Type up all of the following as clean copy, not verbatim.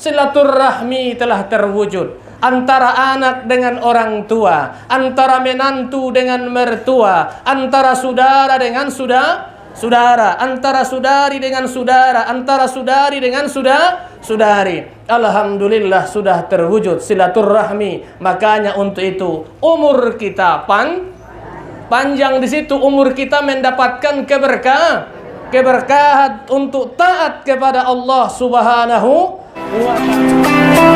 silaturahmi telah terwujud antara anak dengan orang tua, antara menantu dengan mertua, antara saudara dengan saudara, antara saudari dengan saudara, antara saudari dengan saudari. Alhamdulillah sudah terwujud silaturahmi. Makanya untuk itu umur kita panjang, di situ umur kita mendapatkan keberkahan untuk taat kepada Allah Subhanahu wa ta'ala.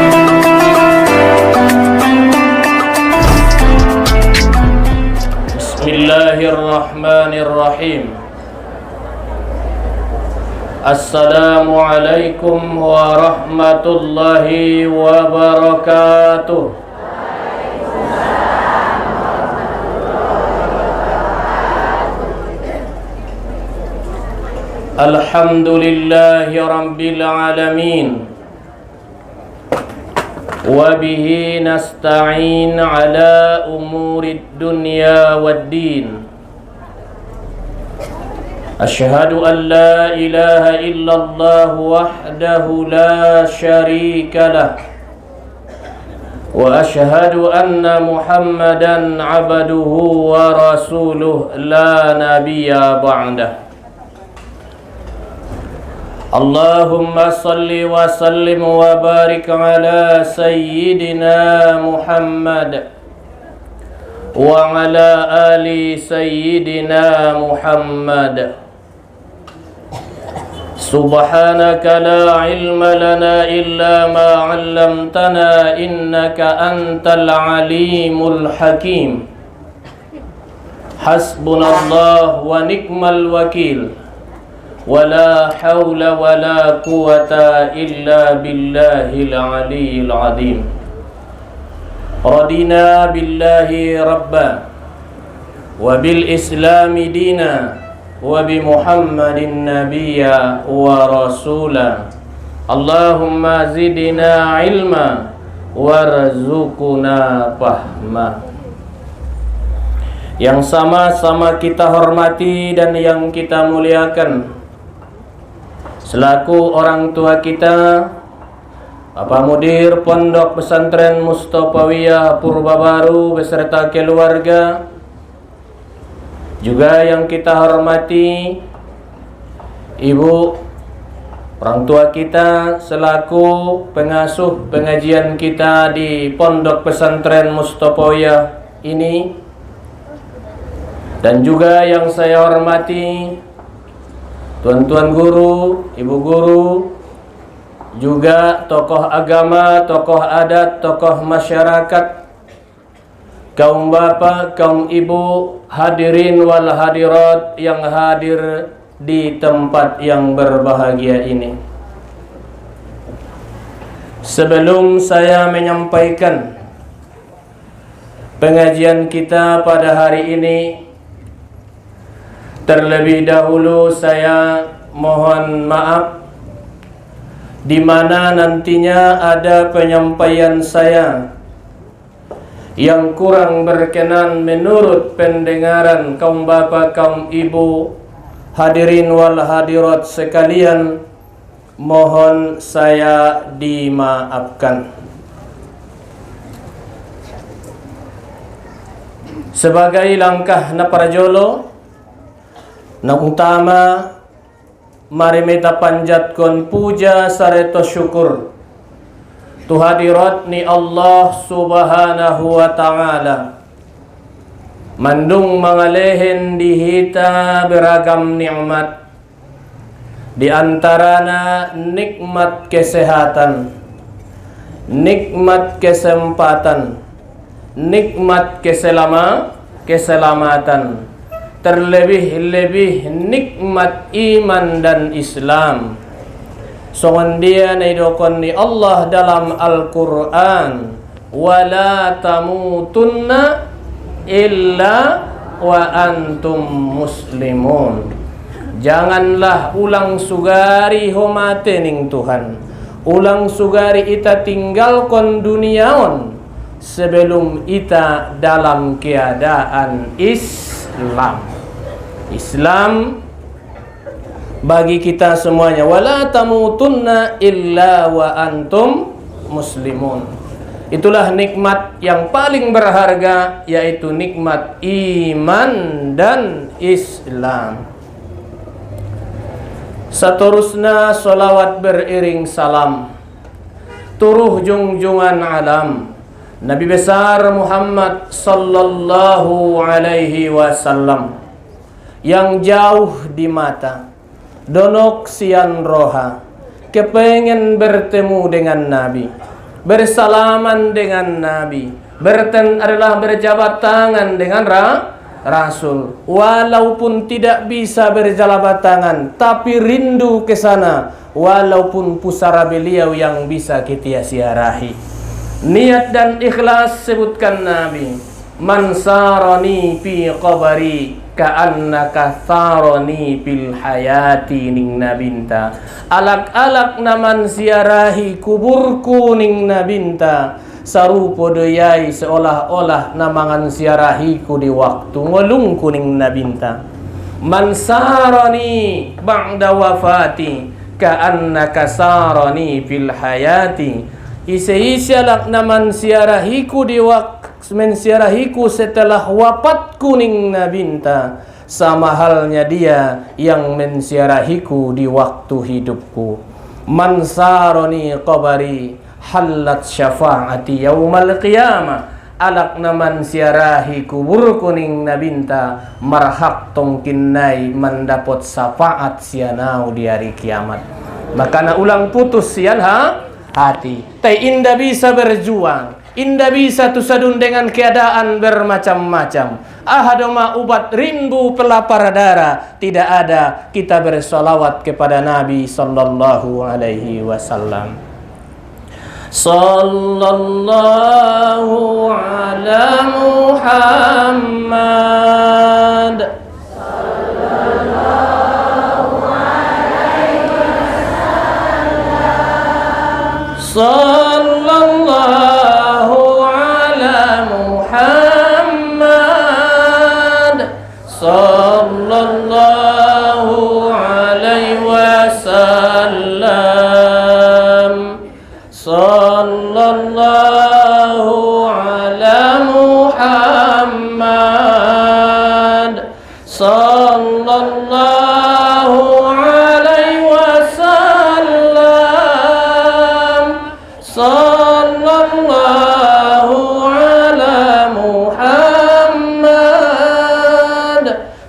Bismillahirrahmanirrahim. Assalamualaikum warahmatullahi wabarakatuh. Alhamdulillahi rabbil alamin. Wabihi nasta'in ala umurid dunya waddin. Ashhadu an la ilaha illallah wahdahu la syarika lah. Wa ashhadu anna Muhammadan abduhu wa rasuluh la nabiyya ba'dah. Allahumma salli wa sallim wa barik ala sayyidina Muhammad wa ala ali sayyidina Muhammad. Subhanaka la ilma lana illa ma 'allamtana innaka antal alimul hakim. Hasbunallah wa ni'mal wakil. Wala hawla wala quwata illa billahil aliyyil azim. Radina billahi rabba wa bil islami dina wa bi Muhammadin nabiyya wa rasula. Allahumma zidna ilma warzuqna fahma. Yang sama-sama kita hormati dan yang kita muliakan selaku orang tua kita, Bapak Mudir Pondok Pesantren Mustofawiyah Purbabaru beserta keluarga. Juga yang kita hormati Ibu orang tua kita selaku pengasuh pengajian kita di Pondok Pesantren Mustofawiyah ini. Dan juga yang saya hormati tuan-tuan guru, ibu guru, juga tokoh agama, tokoh adat, tokoh masyarakat, kaum bapak, kaum ibu, hadirin wal hadirat yang hadir di tempat yang berbahagia ini. Sebelum saya menyampaikan pengajian kita pada hari ini, terlebih dahulu saya mohon maaf di mana nantinya ada penyampaian saya yang kurang berkenan menurut pendengaran kaum bapak, kaum ibu, hadirin wal hadirat sekalian, mohon saya dimaafkan. Sebagai langkah naparjolo na utama, mari meta panjatkan puja sareta syukur tu hadirat ni Allah Subhanahu wa ta'ala. Mandung mangalehen dihita beragam nikmat, di antarana nikmat kesehatan, nikmat kesempatan, nikmat keselamatan, terlebih-lebih nikmat iman dan Islam. Songon dia naidokon ni Allah dalam Al-Quran, wala tamutunna illa wa antum muslimun. Janganlah ulang sugari homate ning Tuhan, ulang sugari ita tinggalkan duniaon sebelum ita dalam keadaan Islam bagi kita semuanya. Wala tamutunna illa wa antum muslimun. Itulah nikmat yang paling berharga, yaitu nikmat iman dan Islam. Saterusna solawat beriring salam turuh junjungan alam Nabi besar Muhammad sallallahu alaihi wasallam, yang jauh di mata, donok sian roha, kepengen bertemu dengan Nabi, bersalaman dengan Nabi, adalah berjabat tangan dengan Rasul. Walaupun tidak bisa berjabat tangan, tapi rindu ke sana, walaupun pusara beliau yang bisa kita siarahi. Niat dan ikhlas sebutkan Nabi. Man sarani fi qabri ka'annaka sarani fil hayati ning nabinta. Alak-alak naman siarahi kuburku ning nabinta. Sarupo doyai seolah-olah namangan siarahiku di waktu ngolungku ning nabinta. Man sarani ba'da wafati ka'annaka sarani fil hayati. Isi-isialak naman siarahiku di mensiarahiku setelah wafat kuning nabinta, sama halnya dia yang mensiarahiku di waktu hidupku. Man sarani qabari halat syafaati yaumal qiyamah. Alak naman siarahi kubur kuning nabinta, marhak tongkinnai mendapot syafaat sianau di hari kiamat. Maka na ulang putus sian hati. Tai indah bisa berjuang, indah bisa tusadun dengan keadaan bermacam-macam. Ahadoma ubat rindu pelapar darah, tidak ada kita bersolawat kepada Nabi sallallahu alaihi wasallam. Sallallahu ala Muhammad. Sallallahu ala Muhammad. Sallallahu alaihi wasallam. Sallallahu ala Muhammad. Sallallahu alaihi wasallam. Sallallahu ala Muhammad.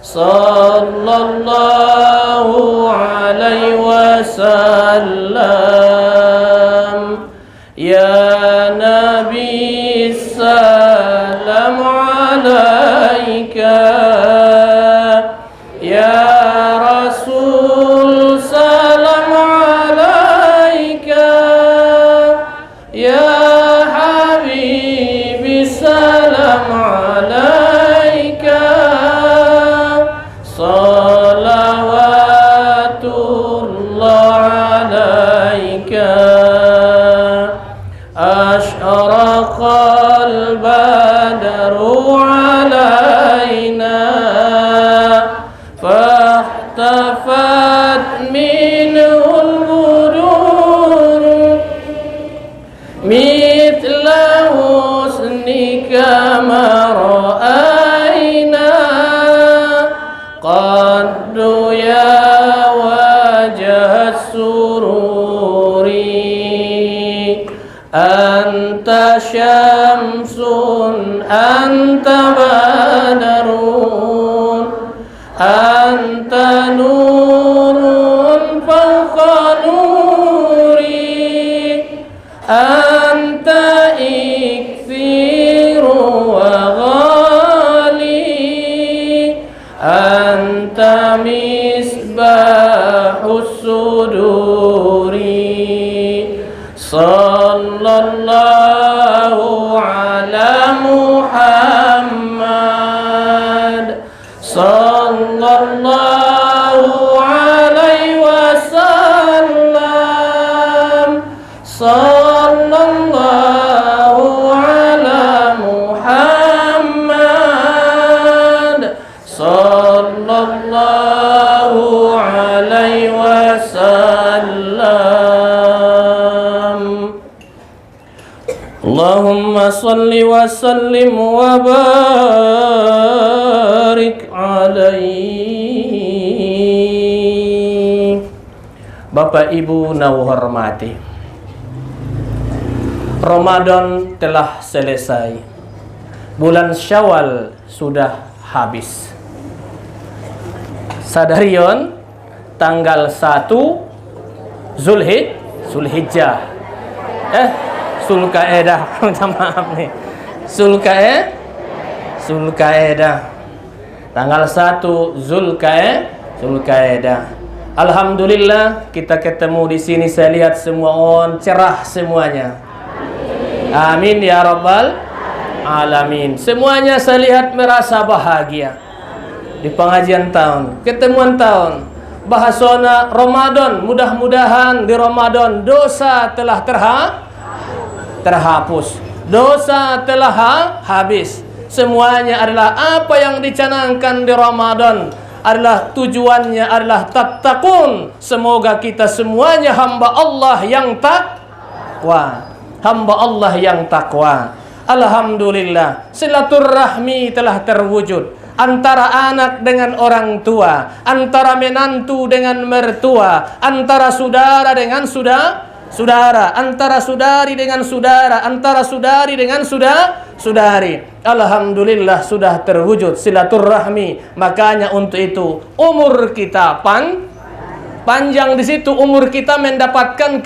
Sallallahu alaihi wasallam. Ya Nabi salam alaika, ya Rasul salam alaika, ya Habibi salam alaika. Salawatullah alaika. Ashraqal badru alaina, fahtafat minul budur, mithla husnika ma ra'ayna. Qaddu ya wajah sururi, anta syamsun anta badarun, anta nurun fawqa nuri, anta ikthiru wa ghali, anta misbahus suduri. Sallallahu ala Muhammad. Sallallahu alaihi wasallam. Sallallahu ala Muhammad. Sallallahu alaihi Allahumma salli wa sallim wa barik alaihi. Bapak Ibu nau hormati, Ramadan telah selesai, bulan Syawal sudah habis. Sadarion tanggal 1 Zulhijjah. Zulqa'edah. Minta maaf nih. Zulqa'edah. Tanggal 1 Zulqa'edah. Alhamdulillah kita ketemu di sini, saya lihat semua on cerah semuanya. Amin ya rabbal alamin. Semuanya saya lihat merasa bahagia. Di pengajian tahun, ketemuan tahun, bahasona Ramadan, mudah-mudahan di Ramadan dosa telah terhapus, dosa telah habis. Semuanya adalah apa yang dicanangkan di Ramadan, adalah tujuannya adalah tattaqun. Semoga kita semuanya hamba Allah yang takwa, hamba Allah yang takwa. Alhamdulillah, silaturahmi telah terwujud antara anak dengan orang tua, antara menantu dengan mertua, antara saudara dengan saudara, antara saudari dengan saudara, antara saudari dengan saudari. Alhamdulillah sudah terwujud silaturahmi. Makanya untuk itu umur kita panjang, di situ umur kita mendapatkan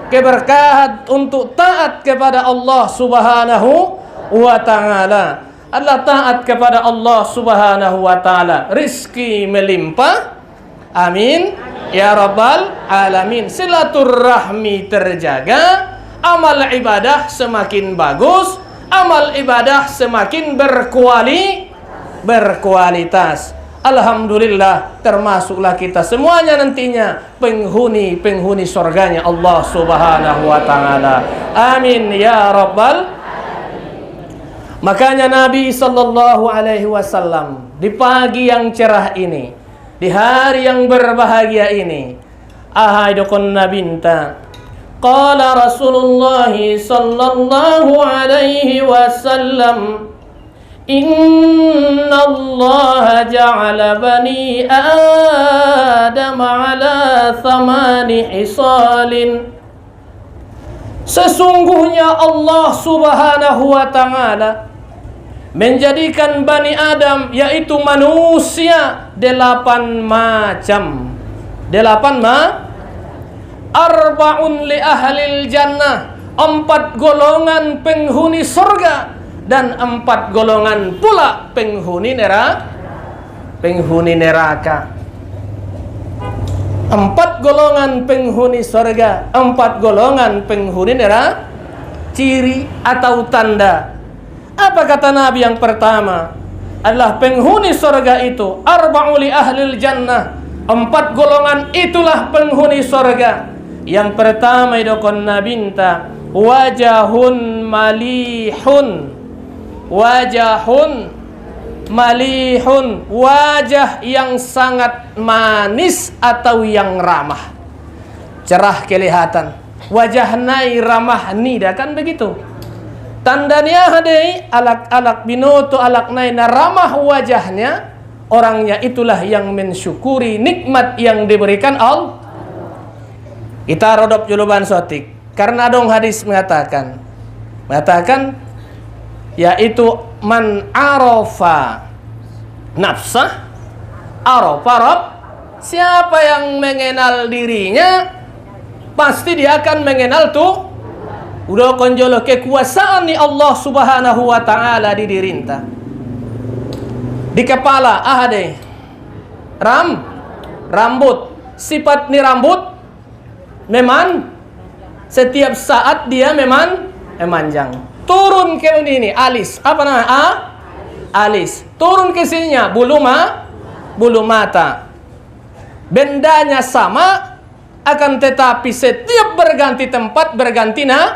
keberkahan untuk taat kepada Allah Subhanahu wa taala. Allah taat kepada Allah Subhanahu wa taala, rizki melimpah. Amin ya rabbal alamin. Silaturahmi terjaga, amal ibadah semakin bagus, amal ibadah semakin berkualitas. Alhamdulillah, termasuklah kita semuanya nantinya penghuni surganya Allah Subhanahu wa taala. Amin ya rabbal. Makanya Nabi sallallahu alaihi wasallam di pagi yang cerah ini, di hari yang berbahagia ini, ahai dokon nabinta, qala Rasulullah sallallahu alaihi wasallam, inna Allah ja'ala bani Adam ala 8 hisalin. Sesungguhnya Allah Subhanahu wa taala menjadikan Bani Adam, yaitu manusia, 8 macam. 8 arba'un li ahlil jannah, 4 golongan penghuni surga, dan 4 golongan pula penghuni neraka. 4 golongan penghuni surga, 4 golongan penghuni neraka. Ciri atau tanda. Apa kata Nabi yang pertama? Adalah penghuni surga itu arba'u li ahlil jannah, 4 golongan itulah penghuni surga. Yang pertama idokon nabinta, wajahun malihun, wajah yang sangat manis atau yang ramah, cerah kelihatan, wajah nai ramah nida, kan begitu. Tandanya hadai alak binoto alak naina ramah wajahnya, orangnya itulah yang mensyukuri nikmat yang diberikan Allah. Kita rodop juluban sotik karena dong hadis mengatakan yaitu man arafa nafsah arafa rabb, siapa yang mengenal dirinya pasti dia akan mengenal tuh udah konjolo kekuasaan ni Allah Subhanahu wa taala di dirinta. Di kepala ahade rambut, sifat ni rambut memang setiap saat dia memang memanjang. Turun ke ini alis, apa namanya? Alis. Turun ke sininya bulu mata. Bendanya sama, akan tetapi setiap berganti tempat berganti nama.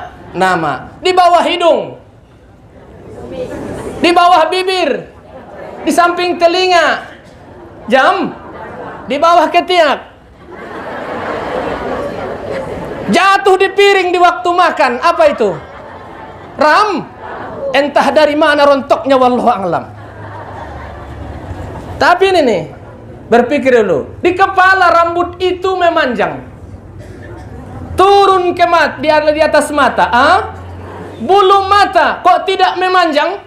Di bawah hidung, di bawah bibir, di samping telinga, di bawah ketiak, jatuh di piring di waktu makan. Apa itu? Entah dari mana rontoknya, wallahu a'lam. Tapi ini nih, berpikir dulu. Di kepala rambut itu memanjang, turun ke mata, di atas mata. Bulu mata kok tidak memanjang?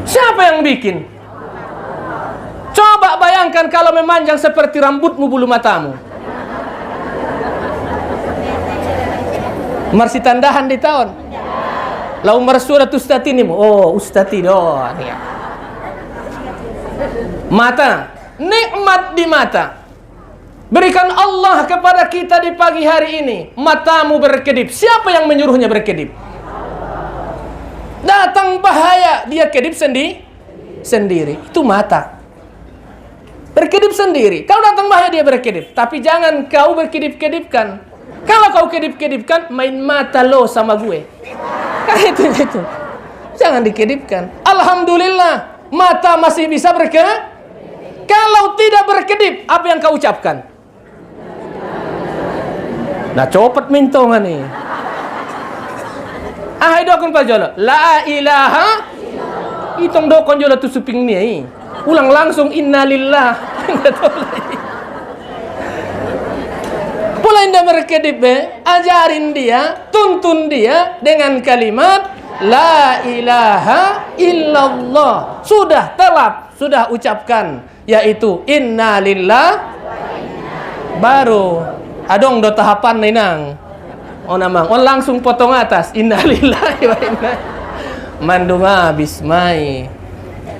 Siapa yang bikin? Coba bayangkan kalau memanjang seperti rambutmu bulu matamu. Marsi tandahan di tahun. Lau mersurat ustatinimu. Oh, ustati doang. Mata, nikmat di mata. Berikan Allah kepada kita di pagi hari ini. Matamu berkedip. Siapa yang menyuruhnya berkedip? Datang bahaya, dia kedip sendiri. Itu mata. Berkedip sendiri. Kalau datang bahaya, dia berkedip. Tapi jangan kau berkedip-kedipkan. Kalau kau kedip-kedipkan, main mata lo sama gue. Itu. Jangan dikedipkan. Alhamdulillah, mata masih bisa berkedip. Kalau tidak berkedip, apa yang kau ucapkan? Nah, copot mintongan nih. Dokon pa jolo. La ilaha. Itong dokon jolo tu suping nih. Ulang langsung innalillah. Pula indah berkedip, ajarin dia, tuntun dia dengan kalimat la ilaha illallah. Sudah telap, sudah ucapkan, yaitu innalillah. Baru adong do tahapan ninang. Oh namang, langsung potong atas. Innalillahi wa inna mandunga bismai.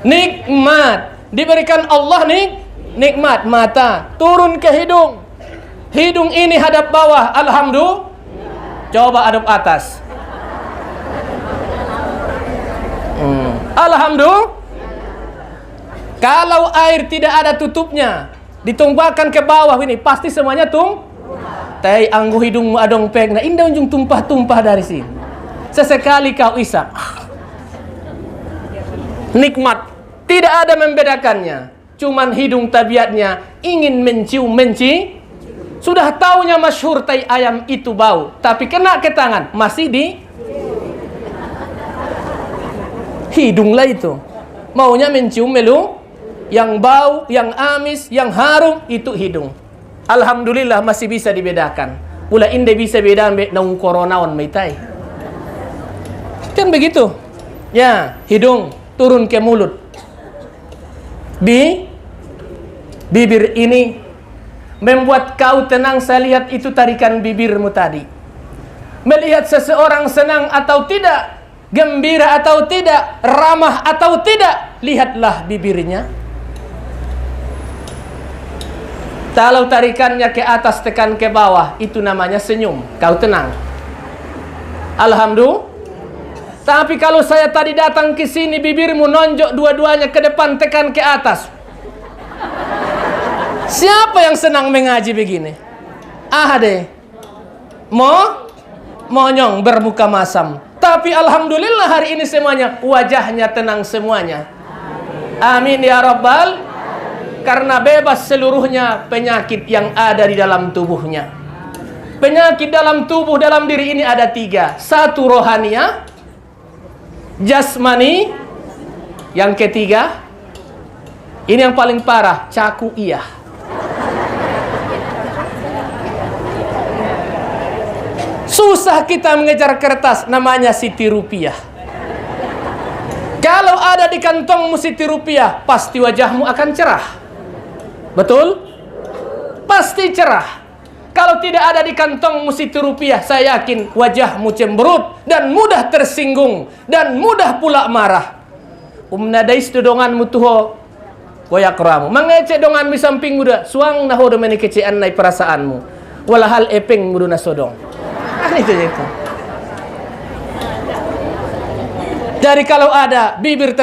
Nikmat diberikan Allah nikmat mata turun ke hidung. Hidung ini hadap bawah, alhamdulillah. Coba hadap atas. Alhamdulillah. Kalau air tidak ada tutupnya, ditumpahkan ke bawah ini, pasti semuanya tai anggu hidungmu adong pek. Nah, indah unjung tumpah-tumpah dari sini. Sesekali kau isap. Nikmat. Tidak ada membedakannya. Cuman hidung tabiatnya ingin mencium. Sudah taunya masyhur tai ayam itu bau, tapi kena ke tangan masih di hidung lah itu. Maunya mencium yang bau, yang amis, yang harum itu hidung. Alhamdulillah masih bisa dibedakan. Pula inde bisa bedakan naung koronaon meitai. Kan begitu. Ya, hidung turun ke mulut. Bibir ini membuat kau tenang. Saya lihat itu tarikan bibirmu tadi. Melihat seseorang senang atau tidak, gembira atau tidak, ramah atau tidak, lihatlah bibirnya. Kalau tarikannya ke atas tekan ke bawah, itu namanya senyum. Kau tenang. Alhamdulillah. Tapi kalau saya tadi datang ke sini, bibirmu nonjok dua-duanya ke depan tekan ke atas. Siapa yang senang mengaji begini? Deh. Monyong bermuka masam. Tapi alhamdulillah hari ini semuanya wajahnya tenang semuanya. Amin ya rabbal. Karena bebas seluruhnya penyakit yang ada di dalam tubuhnya. Penyakit dalam tubuh, dalam diri ini ada 3. 1 rohaniah, jasmani. Yang ketiga, ini yang paling parah, cakuiyah. Susah kita mengejar kertas, namanya Siti Rupiah. Kalau ada di kantongmu Siti Rupiah, pasti wajahmu akan cerah. Betul? Pasti cerah. Kalau tidak ada di kantongmu Siti Rupiah, saya yakin wajahmu cemberut dan mudah tersinggung dan mudah pula marah. Nadais dodonganmu tuho goyak ramu. Mangece dongan mi samping muda, suang nahodo meni kecean nai perasaanmu. Walahal epeng mudu na sodong. Itu. Jadi kalau ada bibir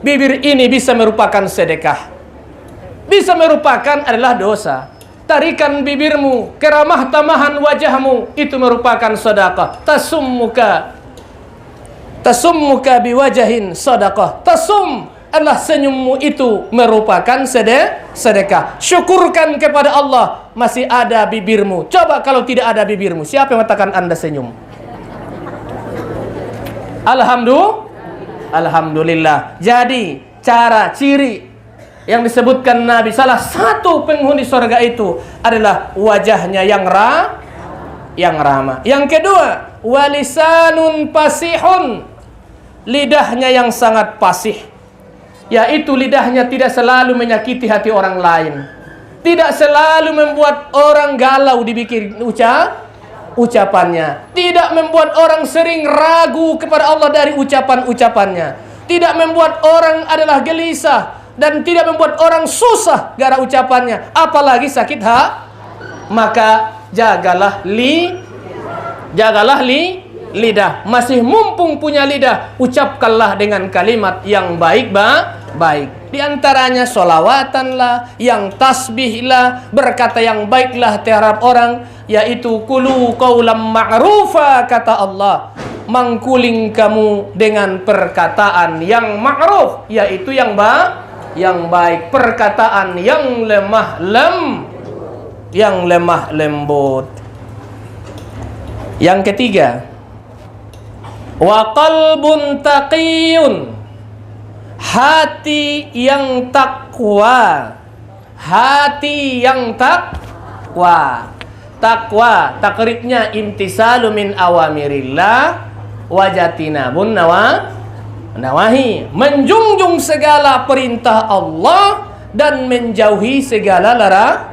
bibir ini bisa merupakan sedekah. Bisa merupakan adalah dosa. Tarikan bibirmu, keramah tamahan wajahmu, itu merupakan sedekah. Tasummuka biwajahin sedekah. Tasum adalah senyummu itu merupakan sedekah. Syukurkan kepada Allah masih ada bibirmu. Coba kalau tidak ada bibirmu, siapa yang mengatakan Anda senyum? Alhamdulillah. Jadi ciri yang disebutkan Nabi, salah satu penghuni surga itu adalah wajahnya yang ramah. Yang kedua, walisanun pasihun, lidahnya yang sangat pasih, yaitu lidahnya tidak selalu menyakiti hati orang lain, tidak selalu membuat orang galau dibikin ucapannya, tidak membuat orang sering ragu kepada Allah dari ucapan-ucapannya, tidak membuat orang adalah gelisah, dan tidak membuat orang susah gara ucapannya, apalagi sakit maka jagalah lidah. Masih mumpung punya lidah, ucapkanlah dengan kalimat yang baik. Di antaranya sholawatanlah, yang tasbihlah, berkata yang baiklah terhadap orang, yaitu qulu qaulan ma'rufa, kata Allah, mangkuling kamu dengan perkataan yang ma'ruf, yaitu yang baik, perkataan yang lemah lembut. Yang ketiga, wa qalbun taqiyun, hati yang takwa. Takwa takribnya imtisalu min awamirillah wajatinabun nawahi, menjunjung segala perintah Allah dan menjauhi segala larang.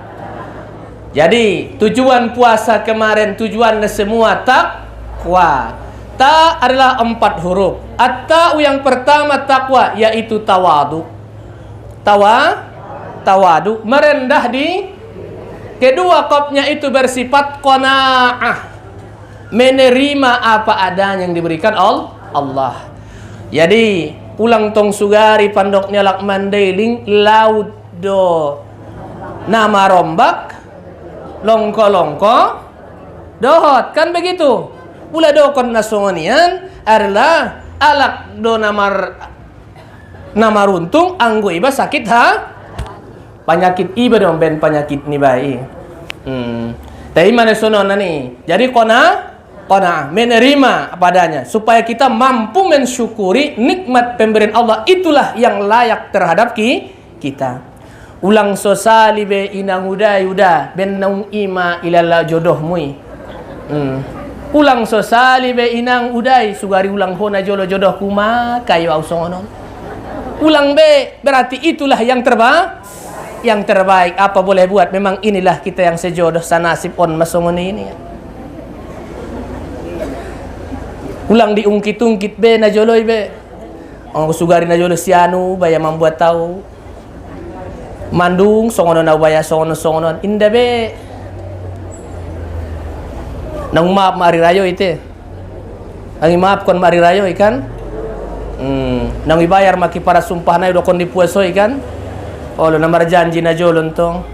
Jadi tujuan puasa kemarin, tujuan semua takwa. Ta adalah 4 huruf. At-ta'u yang pertama takwa, yaitu tawadu. Tawadu, merendah di. Kedua, qafnya itu bersifat qanaah, menerima apa adanya yang diberikan Allah. Jadi ulang tong sugari pandoknya lak mandailing laudo nama rombak longko dohot, kan begitu. Ula dokon nasongonian adalah alak do nama runtung anggo iba sakit penyakit iba dong ben penyakit ni bayi. Tapi mana sonon nih. Jadi kona menerima padanya supaya kita mampu mensyukuri nikmat pemberian Allah, itulah yang layak terhadap kita. Ulang sosali be inang uda ben naung ima ilala jodohmui. Ulang sosali be inang udai sugari ulang hona jolo jodoh kuma kayu ausongonon. Ulang be berarti itulah yang terbaik. Apa boleh buat, memang inilah kita yang sejodoh sanasib on masongoni ini. Ulang diungkit-ungkit be na joloy be. Ang sugari na jolo sianu baya membuat tahu. Mandung songonon na baya songonon inda be. Nang maaf mari rayo ite. Ang maaf kon mari rayo ikan. Nang ibayar maki para sumpah na do kon dipueso ikan. Oh, lo namar janji na jolon tong.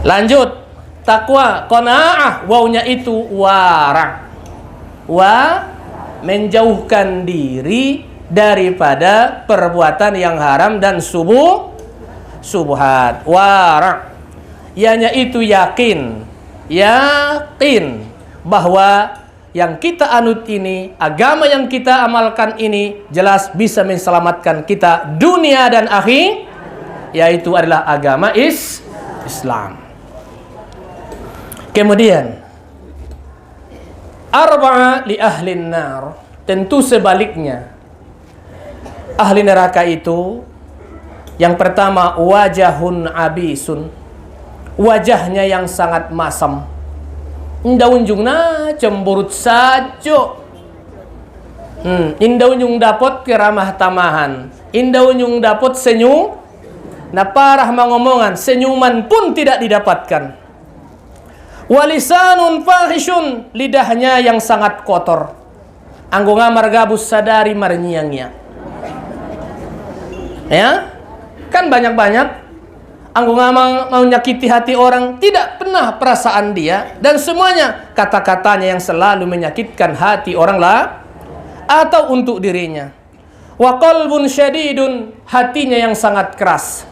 Lanjut. Takwa, qanaah, wawnya itu wara. Menjauhkan diri daripada perbuatan yang haram dan subhat. Wara. Ianya itu yakin bahwa yang kita anut ini, agama yang kita amalkan ini jelas bisa menselamatkan kita dunia dan akhir, yaitu adalah agama Islam. Kemudian arba'a li ahlin nar, tentu sebaliknya ahli neraka itu yang pertama wajahun abisun, wajahnya yang sangat masam. Indah unjungna cemburut sajo. Indah unjung dapat keramah tamahan, indah unjung dapat senyum, na parah mengomongan, senyuman pun tidak didapatkan. Walisanun fahishun, lidahnya yang sangat kotor. Anggo ngamar gabus sadari marnyiangnya. Ya, kan banyak-banyak anggo ngamang mau nyakiti hati orang, tidak pernah perasaan dia, dan semuanya kata-katanya yang selalu menyakitkan hati orang lah atau untuk dirinya. Wa qalbun syadidun, hatinya yang sangat keras.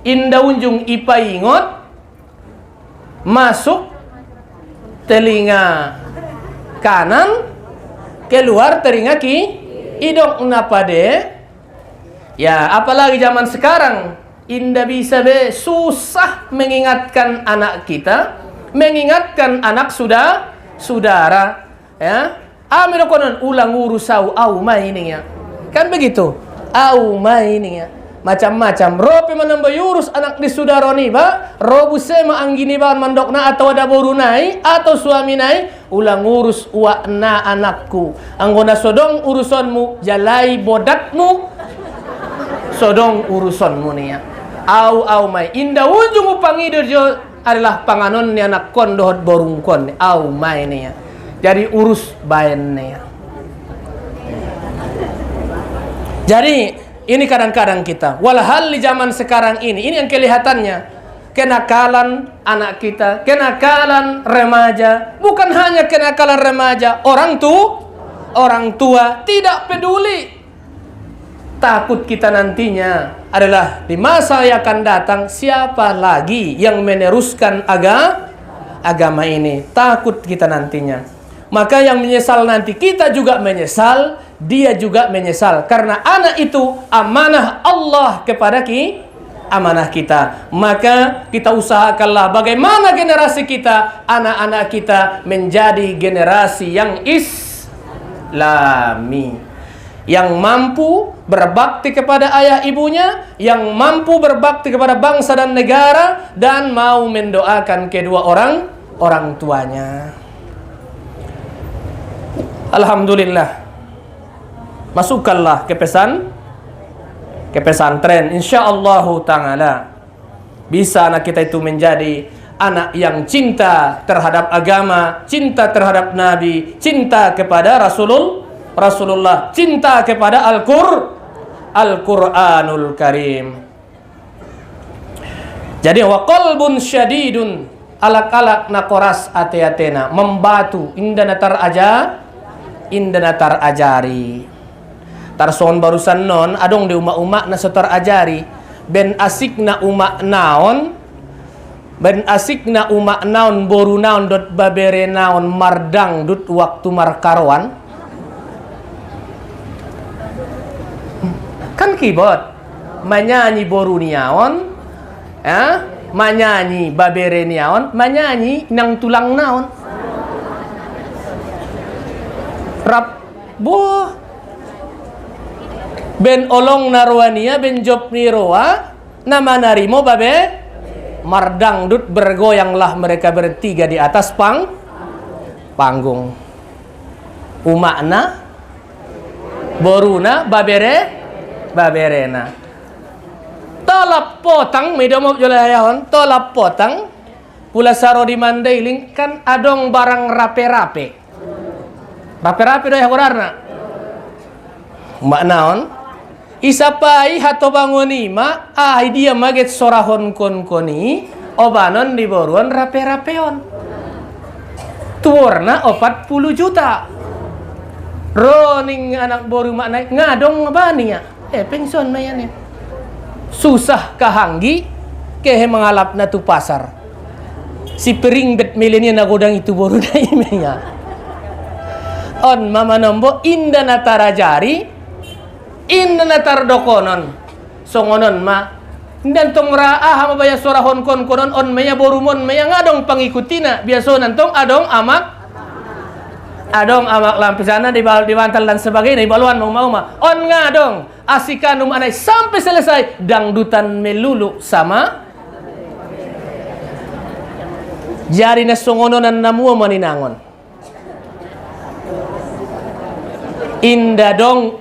Indah unjung ipaingot masuk telinga kanan, keluar telinga hidung napa de. Ya, apalagi zaman sekarang, indah bisa be susah mengingatkan anak kita, mengingatkan anak saudara, ya. Amiro konon ulang urus au mainnya. Kan begitu. Au mainnya. Macam-macam. Rope menambah urus anak di saudara ni ba, robu sema anggini ba mandokna atau ada boru nai atau suami nai, ulang urus na anakku. Anggona sodong urusanmu, jalai bodatmu, sodong urusanmu nih ya. Au mai indah ujung upangido jo adalah panganon ni anak kon dohot borung kon ni. Au mai nih ya. Jadi urus bayan nih ya. Jadi ini kadang-kadang kita, walhal di zaman sekarang ini yang kelihatannya kenakalan anak kita, kenakalan remaja, bukan hanya kenakalan remaja, orang tua tidak peduli. Takut kita nantinya adalah di masa yang akan datang, siapa lagi yang meneruskan agama ini? Takut kita nantinya. Maka yang menyesal nanti, kita juga menyesal, dia juga menyesal. Karena anak itu amanah Allah kepada amanah kita. Maka kita usahakanlah bagaimana generasi kita, anak-anak kita menjadi generasi yang islami, yang mampu berbakti kepada ayah ibunya, yang mampu berbakti kepada bangsa dan negara, dan mau mendoakan kedua orang tuanya. Alhamdulillah. Masukkanlah ke pesantren, insyaallah ta'ala bisa anak kita itu menjadi anak yang cinta terhadap agama, cinta terhadap Nabi, cinta kepada Rasulullah, cinta kepada Al-Qur'anul Karim. Jadi wa qalbun syadidun, alak-alak nakoras ate-atena, membatu indana tar ajari. Tarson barusan non adong di umak-umak na setar ajari ben asik na umak naon boru naon dot babere naon mardang dut waktu markarwan kan kibot manyanyi boru niaon ya, manyanyi babere niaon, manyanyi nang tulang naon rap boh ben olong narwania ben job ni roa nama narimo babe mardang dut bergoyanglah mereka bertiga di atas panggung umakna boruna baberena tolap potang medomo jolayahon tolap potang pula saro di Mandailing kan adong barang rape-rape doy hakurarna maknaon isapai hato bangunima dia maget sorahon kon-koni obanon di boruan rape-rapeon tuorna 40 juta roning anak boru makna ngadong bani ya pensiun mayan ya susah kahanggi kehe mengalap na tu pasar si pering bet milenia nagodang itu boru na imenya on mama nombo inda natarajari inna natar dokonon songonon ma dan tong raah mabaya sorahon kon konon on maya borumon maya ngadong pangikutina biasa nantong adong amak lampisana di bantal dan sebagainya baluan mau ma on ngadong asikanum anai sampai selesai dangdutan melulu sama jari na songononan namuo maninangon inda dong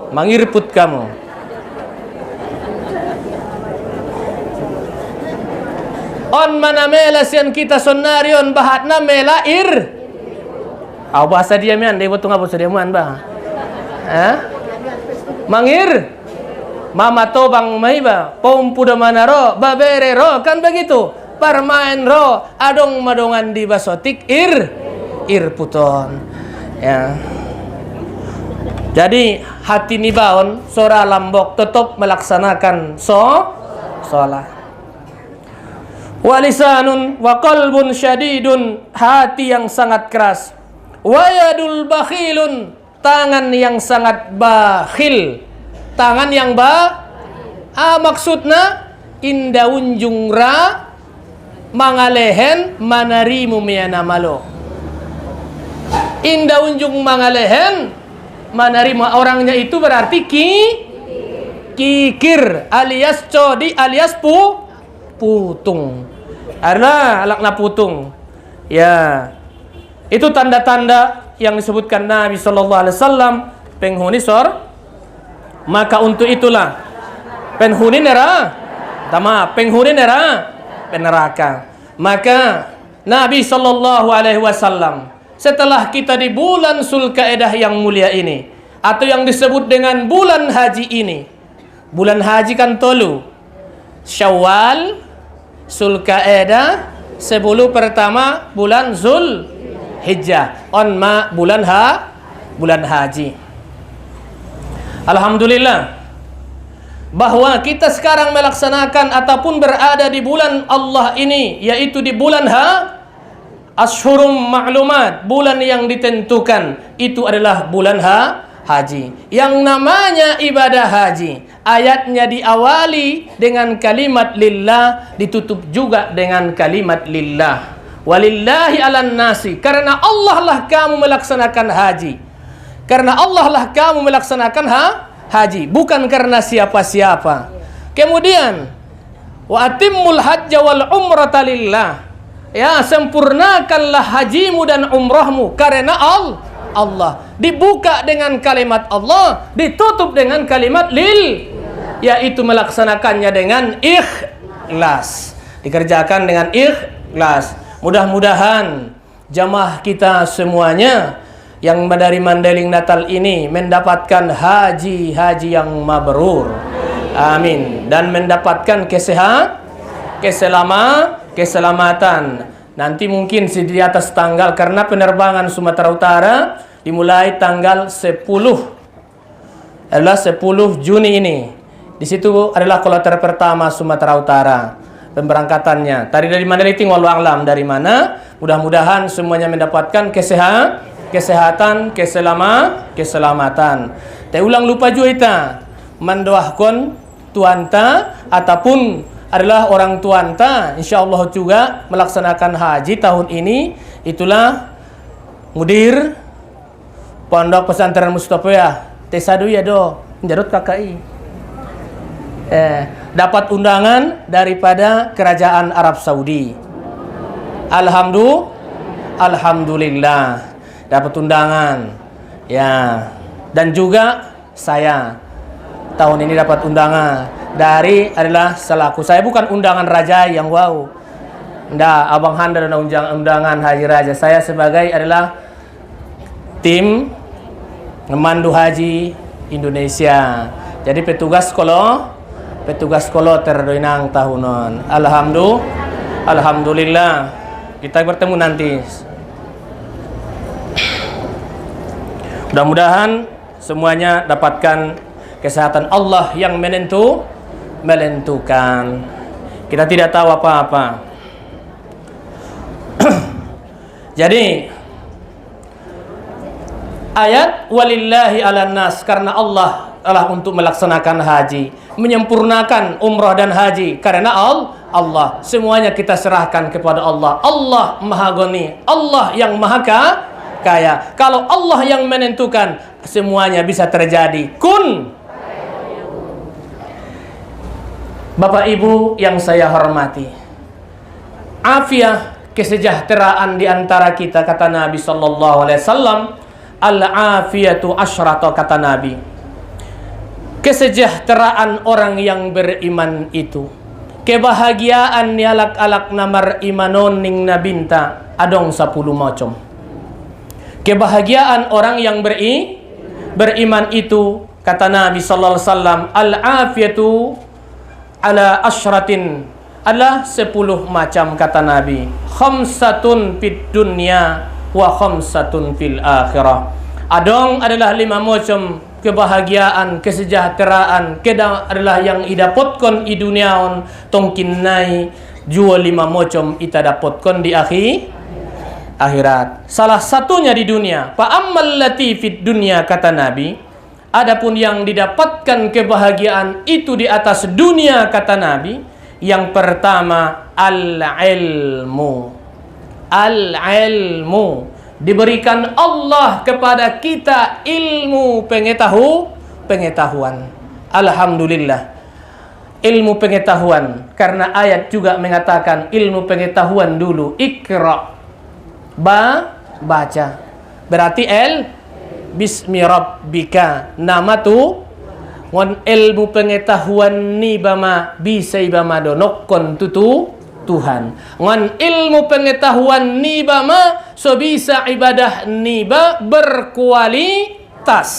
mangirput kamu on mana mela sian kita sonarion bahat na mela bahasa dia mian deh betul ngapus dia muan bah mangir mama tobang mai ba pompu da mana ro babere ro kan begitu permain ro adong madongan di basotik puton ya. Jadi hati nibaon sora lambok tetap melaksanakan sholat. Walisanun wa qalbun syadidun, hati yang sangat keras, Wa yadul bakhilun, tangan yang sangat bakhil. Tangan yang maksudna inda unjung ra mangalehen manarimu miana malo. Inda unjung mangalehen manarimu, orangnya itu berarti kikir alias codi alias putung. Adalah alakna putung. Ya. Itu tanda-tanda yang disebutkan Nabi sallallahu alaihi wasallam penghuni maka untuk itulah penghuni neraka. Maka Nabi sallallahu alaihi wasallam setelah kita di bulan Zulqa'dah yang mulia ini, atau yang disebut dengan bulan haji ini. Bulan haji kan tolu. Syawal, Zulqa'dah, 10 pertama bulan Zulhijjah. Bulan haji. Alhamdulillah bahwa kita sekarang melaksanakan ataupun berada di bulan Allah ini, yaitu di bulan Ashhurum Ma'lumat, bulan yang ditentukan. Itu adalah bulan haji. Yang namanya ibadah haji, ayatnya diawali dengan kalimat lillah, ditutup juga dengan kalimat lillah. Walillahi 'alan nasi, karena Allah lah kamu melaksanakan haji. Karena Allah lah kamu melaksanakan haji, bukan karena siapa-siapa. Kemudian wa atimmul hajja wal umrata lillah. Ya, sempurnakanlah hajimu dan umrahmu karena Allah. Dibuka dengan kalimat Allah, ditutup dengan kalimat yaitu melaksanakannya dengan ikhlas. Dikerjakan dengan ikhlas. Mudah-mudahan jamaah kita semuanya yang dari Mandailing Natal ini mendapatkan haji yang mabrur. Amin. Dan mendapatkan keselamatan. Nanti mungkin di atas tanggal, karena penerbangan Sumatera Utara dimulai tanggal 10 Juni ini. Di situ adalah kloter pertama Sumatera Utara pemberangkatannya. Tadi dari Mandailing wallahu a'lam dari mana. Mudah-mudahan semuanya mendapatkan kesehatan, keselamatan. Tapi ulang lupa juga kita mendoakan tuanta ataupun adalah orang tuanta, insyaallah juga melaksanakan haji tahun ini. Itulah mudir Pondok Pesantren Mustafa ya. Tesadu ya do, menjarut KKI. Dapat undangan daripada kerajaan Arab Saudi. Alhamdulillah. Dapat undangan ya, dan juga saya tahun ini dapat undangan dari adalah selaku, saya bukan undangan raja yang wow, ndak abang handa dan undangan haji raja. Saya sebagai adalah tim memandu haji Indonesia, jadi petugas kloter doinang tahunan. Alhamdulillah kita bertemu nanti. Mudah-mudahan semuanya dapatkan kesehatan. Allah yang menentukan. Kita tidak tahu apa-apa. Jadi ayat walillahi 'alan nas, karena Allah adalah untuk melaksanakan haji, menyempurnakan umrah dan haji karena Allah. Semuanya kita serahkan kepada Allah. Allah Maha Ghani, Allah yang Maha Kaya. Kalau Allah yang menentukan, semuanya bisa terjadi. Kun. Bapak Ibu yang saya hormati, afiah, kesejahteraan di antara kita, kata Nabi sallallahu alaihi wasallam, al-afiyatu asyrata, kata Nabi. Kesejahteraan orang yang beriman itu, kebahagiaan nialak-alak namar imanon ning nabinta adong 10 macam. Kebahagiaan orang yang beriman itu, kata Nabi sallallahu alaihi wasallam, al-afiyatu ala asyratin, adalah 10 macam, kata Nabi. Khamsatun fid dunya wa khamsatun fil akhirah. Adong adalah 5 macam kebahagiaan, kesejahteraan adalah yang idapatkan di duniaon, tongkin nai jua 5 macam ita dapatkan akhirat. Salah satunya di dunia. Fa ammal lati fid dunya, kata Nabi, adapun yang didapatkan kebahagiaan itu di atas dunia, kata Nabi, yang pertama al-ilmu. Al-ilmu, diberikan Allah kepada kita ilmu pengetahuan. Alhamdulillah, ilmu pengetahuan, karena ayat juga mengatakan ilmu pengetahuan dulu. Iqra, baca. Berarti bismi rabbika, nama tu wan ilmu pengetahuan ni bama bisa ibama donokon tutu Tuhan. Ngan ilmu pengetahuan niba ma so bisa ibadah niba berkualitas.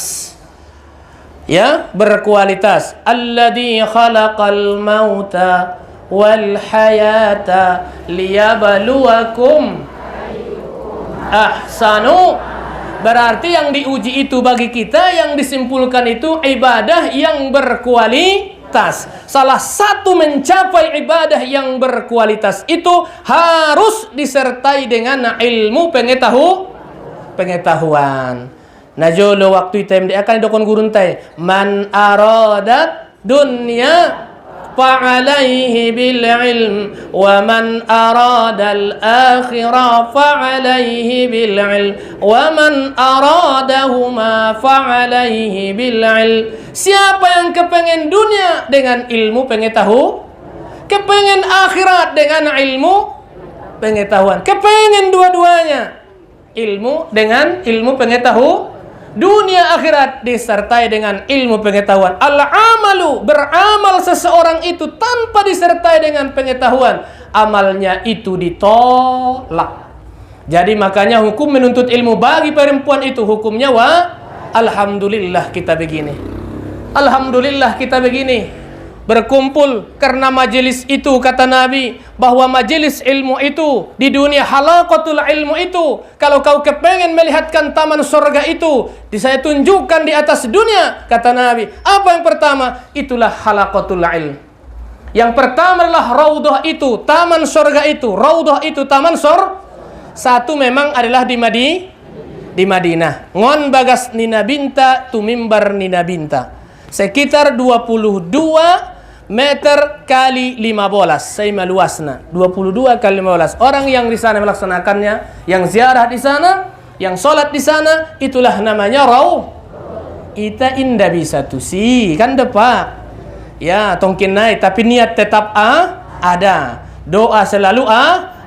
Ya, berkualitas. Alladzi khalaqal mauta wal hayata liyabluwakum ahsanu. Berarti yang diuji itu bagi kita, yang disimpulkan itu ibadah yang berkualitas. Salah satu mencapai ibadah yang berkualitas itu harus disertai dengan ilmu pengetahuan. Nah jolo waktu itu MD akan dokon gurun tay man aradat dunya fa'alaihi bil ilm wa man aradal akhirah fa'alaihi bil ilm wa man aradahuma fa'alaihi bil ilm. Siapa yang kepengen dunia dengan ilmu kepengen akhirat dengan ilmu pengetahuan, kepengen dua-duanya, ilmu dengan ilmu pengetahuan, dunia akhirat disertai dengan ilmu pengetahuan. Al-amalu, beramal seseorang itu tanpa disertai dengan pengetahuan, amalnya itu ditolak. Jadi makanya hukum menuntut ilmu bagi perempuan itu hukumnya alhamdulillah kita begini. Alhamdulillah kita begini, berkumpul karena majelis itu, kata Nabi, bahwa majelis ilmu itu di dunia, halaqatul ilmu itu, kalau kau kepengen melihatkan taman surga itu, saya tunjukkan di atas dunia, kata Nabi. Apa yang pertama? Itulah halaqatul ilm. Yang pertama adalah raudhah itu, taman surga itu, raudhah itu, taman surga. Satu memang adalah di Madinah. Ngon bagas Nina Binta tu mimbar Nina Binta. Sekitar 22 meter kali 15, saya meluasnya 22 kali 15. Orang yang di sana melaksanakannya, yang ziarah di sana, yang sholat di sana, itulah namanya Ita indah bisa tusi kan depak. Ya, tongkin naik, tapi niat tetap ada. Doa selalu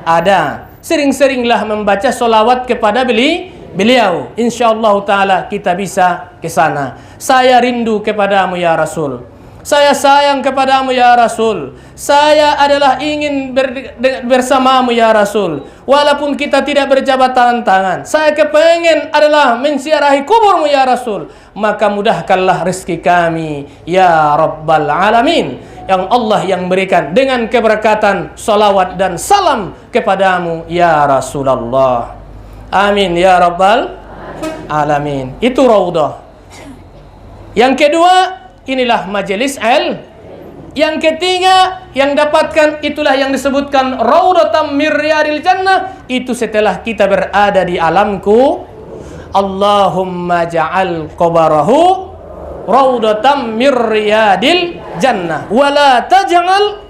ada. Sering-seringlah membaca solawat kepada beliau. Insyaallah ta'ala kita bisa ke sana. Saya rindu kepadamu ya Rasul. Saya sayang kepadamu ya Rasul. Saya adalah ingin bersamamu ya Rasul. Walaupun kita tidak berjabat tangan. Saya kepengen adalah menziarahi kuburmu ya Rasul. Maka mudahkanlah rezeki kami ya Rabbal Alamin. Yang Allah yang berikan dengan keberkatan salawat dan salam kepadamu ya Rasulullah. Amin ya Rabbal Alamin. Itu raudhah. Yang kedua, inilah majelis Yang ketiga yang dapatkan itulah yang disebutkan raudhatam mir riyadil jannah. Itu setelah kita berada di alamku. Allahumma ja'al qabarahu raudhatam mir riyadil jannah wala taj'al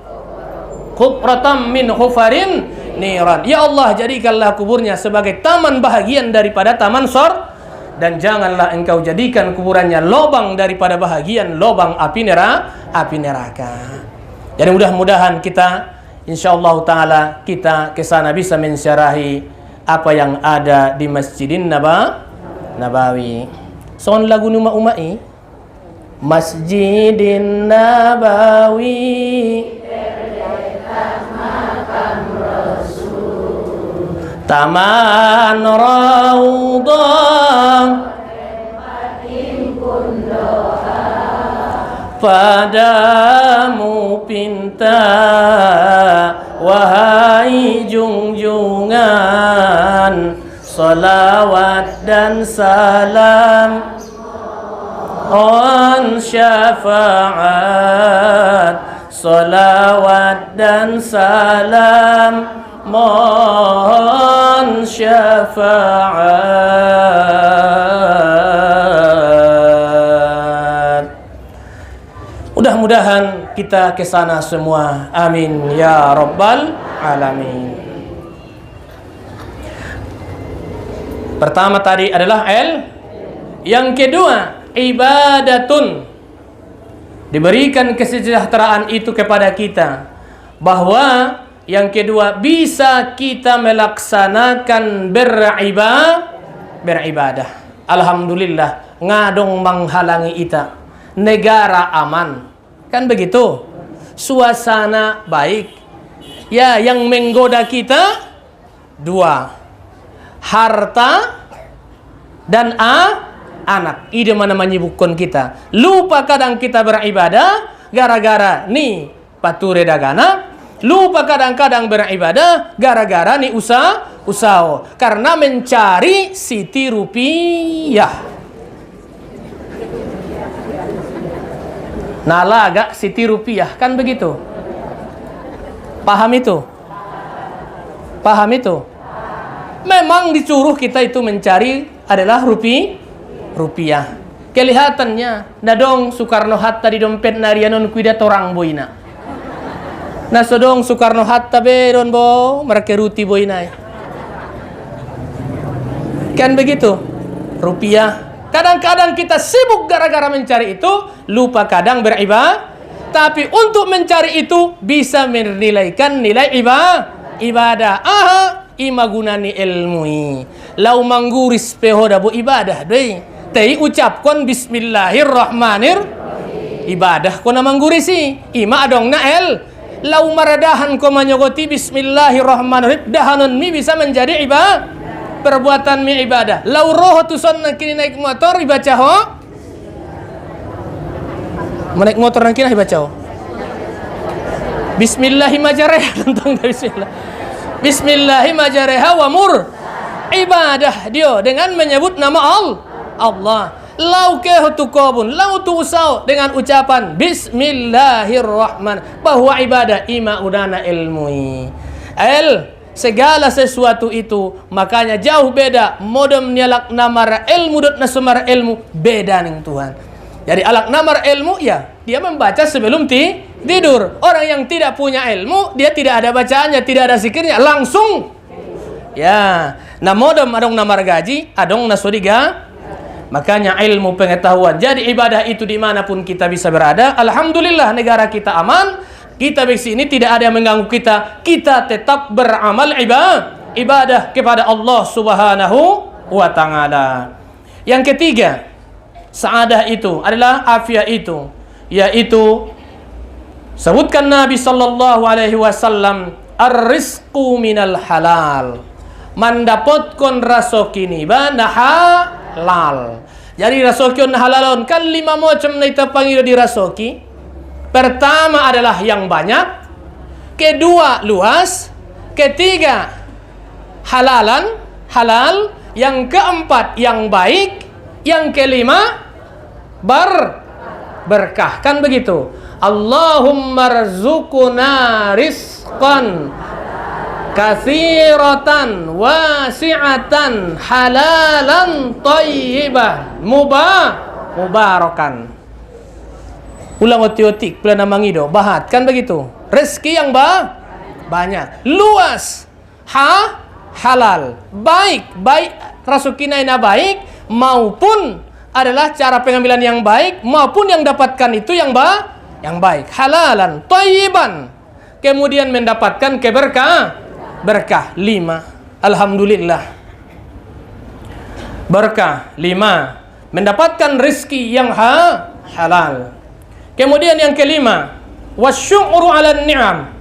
hubratam min hufarin niran. Ya Allah, jadikanlah kuburnya sebagai taman bahagian daripada taman surga, dan janganlah engkau jadikan kuburannya lobang daripada bahagian lobang api neraka. Jadi mudah-mudahan kita insyaallah taala kita ke sana bisa mensyarahi apa yang ada di Masjidin Nabawi. Son lagu numa umai Masjidin Nabawi Taman Raudhah padamu pinta wahai junjungan, salawat dan salam on syafaat, salawat dan salam mohon syafaat. Mudah-mudahan kita ke sana semua. Amin ya rabbal alamin. Pertama tadi adalah yang kedua ibadatun. Diberikan kesejahteraan itu kepada kita, bahwa yang kedua bisa kita melaksanakan beribadah. Alhamdulillah, ngadong menghalangi ita. Negara aman. Kan begitu? Suasana baik. Ya, yang menggoda kita dua. Harta dan anak. Ide mana menyibukkan kita. Lupa kadang kita beribadah gara-gara nih pature dagana. Lupa kadang-kadang beribadah gara-gara nih usaha. Karena mencari siti rupiah. Nalaga siti rupiah, kan begitu? Paham itu? Paham itu? Memang disuruh kita itu mencari adalah rupiah. Kelihatannya nadong Soekarno Hatta di dompet narianon kuida torang boina. Nah sodong Soekarno Hatta beron bo mereka ruti boina. Kan begitu? Rupiah. Kadang-kadang kita sibuk gara-gara mencari itu, lupa kadang beribadah. Tapi untuk mencari itu bisa menilaikan nilai ibadah. Ima gunani ilmui. Lau mangguris pehoda bu ibadah deh. Tei ucapkan bismillahirrahmanirrahim. Ibadah ko na manggurisi. Ima adong na lau maradahan ko manyogoti bismillahirrahmanirrahim. Dahanon mi bisa menjadi ibadah. Perbuatan mi ibadah. Lau roho tuson na kini naik motor ibaca ho. Menaik motor na kini ibaca ho. Bismillahirrahmanirrahim. Tentang bismillah. Bismillahirrahmanirrahim wa mur. Ibadah dia dengan menyebut nama Allah. Lau kehutukobun, lau tu usau dengan ucapan bismillahirrahmanirrahim. Bahwa ibadah ima udana ilmui. Segala sesuatu itu makanya jauh beda modem nialak namar ilmu dot nasumar ilmu beda ning Tuhan. Jadi alak namar ilmu ya dia membaca sebelum tidur. Orang yang tidak punya ilmu dia tidak ada bacaannya, tidak ada zikirnya, langsung ya. Nah modem adong namar gaji, adong nasodiga. Makanya ilmu pengetahuan. Jadi ibadah itu dimanapun kita bisa berada. Alhamdulillah negara kita aman. Kita di sini tidak ada yang mengganggu kita. Kita tetap beramal ibadah kepada Allah Subhanahu wa Ta'ala. Yang ketiga, saadah itu adalah afiat itu, yaitu sebutkan Nabi sallallahu alaihi wasallam ar-rizqu minal halal. Mendapatkan rasoki ni bana halal. Jadi rasoki halalon kan 5 macam na itapangido di rasoki. Pertama adalah yang banyak, kedua luas, ketiga halal, yang keempat yang baik, yang kelima berkah. Kan begitu? Allahumma rzuqna rizqan katsiratan wasi'atan halalan thayyibah mubarakan. Ulang otik pelana mangido bahat, kan begitu? Rezeki yang banyak, luas, halal, baik rasukina ina baik, maupun adalah cara pengambilan yang baik, maupun yang dapatkan itu yang baik, halalan, thayyiban. Kemudian mendapatkan berkah 5. Alhamdulillah. Berkah 5, mendapatkan rezeki yang halal. Kemudian yang kelima, wasyukru 'alan ni'am,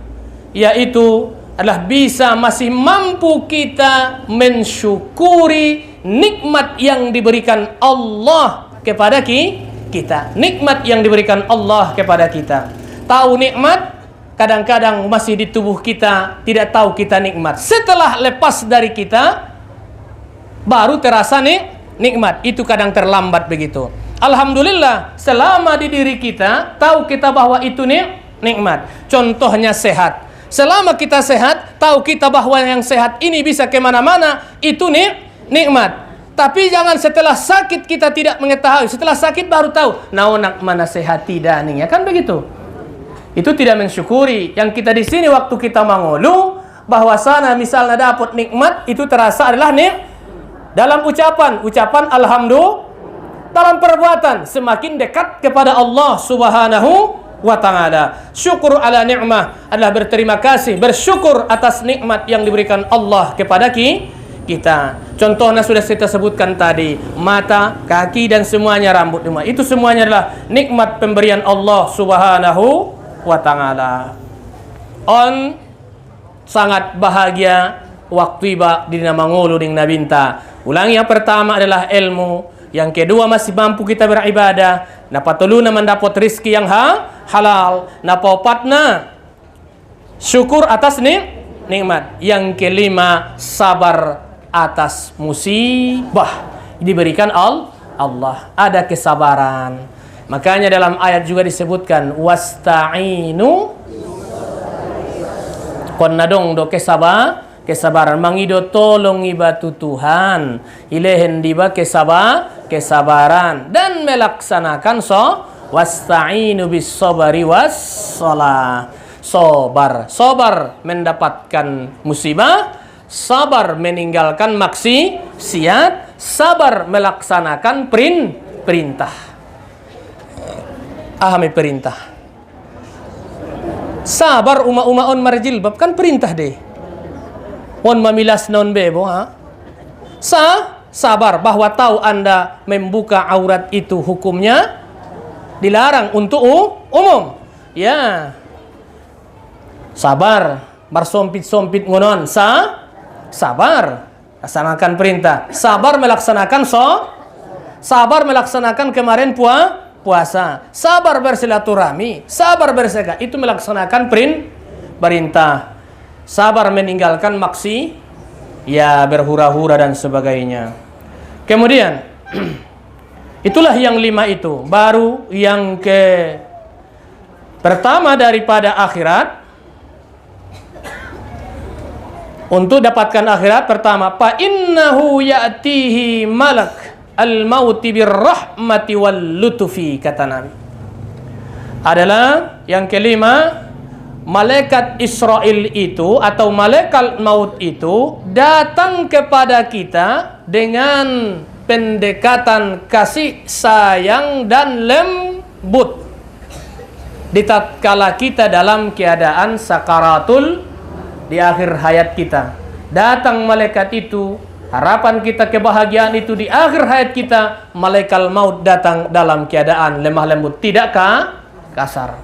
yaitu adalah bisa masih mampu kita mensyukuri nikmat yang diberikan Allah kepada kita. Nikmat yang diberikan Allah kepada kita. Tahu nikmat, kadang-kadang masih di tubuh kita, tidak tahu kita nikmat. Setelah lepas dari kita, baru terasa nikmat. Itu kadang terlambat begitu. Alhamdulillah, selama di diri kita, tahu kita bahwa itu nikmat. Contohnya sehat. Selama kita sehat, tahu kita bahwa yang sehat ini bisa kemana-mana, itu nikmat. Tapi jangan setelah sakit kita tidak mengetahui. Setelah sakit baru tahu, nak mana sehat tidak nih, ya kan begitu. Itu tidak mensyukuri. Yang kita di sini waktu kita mengeluh, bahwa sana misalnya dapat nikmat, itu terasa adalah dalam ucapan alhamdulillah. Dalam perbuatan semakin dekat kepada Allah Subhanahu wa ta'ala. Syukur ala ni'mah adalah berterima kasih, bersyukur atas nikmat yang diberikan Allah kepada kita. Contohnya sudah kita sebutkan tadi, mata, kaki dan semuanya, rambut, itu semuanya adalah nikmat pemberian Allah Subhanahu wa ta'ala. On sangat bahagia waktu iba di nama ngulu ding nabinta. Ulangi, yang pertama adalah ilmu. Yang kedua masih mampu kita beribadah. Napatuluna mendapat rizki yang halal. Napopatna syukur atas nikmat. Yang kelima sabar atas musibah diberikan Allah. Ada kesabaran. Makanya dalam ayat juga disebutkan wasta'inu konnadong do kesabaran mangido tolong ibatu Tuhan ilehen diba kesabaran dan melaksanakan wasta'inu bis sabari was shalah. Sabar mendapatkan musibah, sabar meninggalkan maksiat, sabar melaksanakan perintah. Ahami perintah. Sabar on marjilbab kan perintah deh. On mamilas non bebo sabar bahwa tahu Anda membuka aurat itu hukumnya dilarang untuk umum. Ya. Sabar, bersompit-sompit ngonon. Sabar, laksanakan perintah. Sabar melaksanakan kemarin puasa. Sabar bersilaturahmi, sabar bersedekah, itu melaksanakan perintah. Sabar meninggalkan ya berhura-hura dan sebagainya. Kemudian itulah yang 5 itu. Baru yang pertama daripada akhirat. Untuk dapatkan akhirat pertama, fa innahu ya'tihi malak al-mauti birrahmati wal lutufi, kata Nabi. Adalah yang kelima, malaikat Israel itu atau malaikat maut itu datang kepada kita dengan pendekatan kasih sayang dan lembut di tatkala kita dalam keadaan sakaratul, di akhir hayat kita. Datang malaikat itu, harapan kita kebahagiaan itu di akhir hayat kita, malaikat maut datang dalam keadaan lemah lembut, tidak kasar.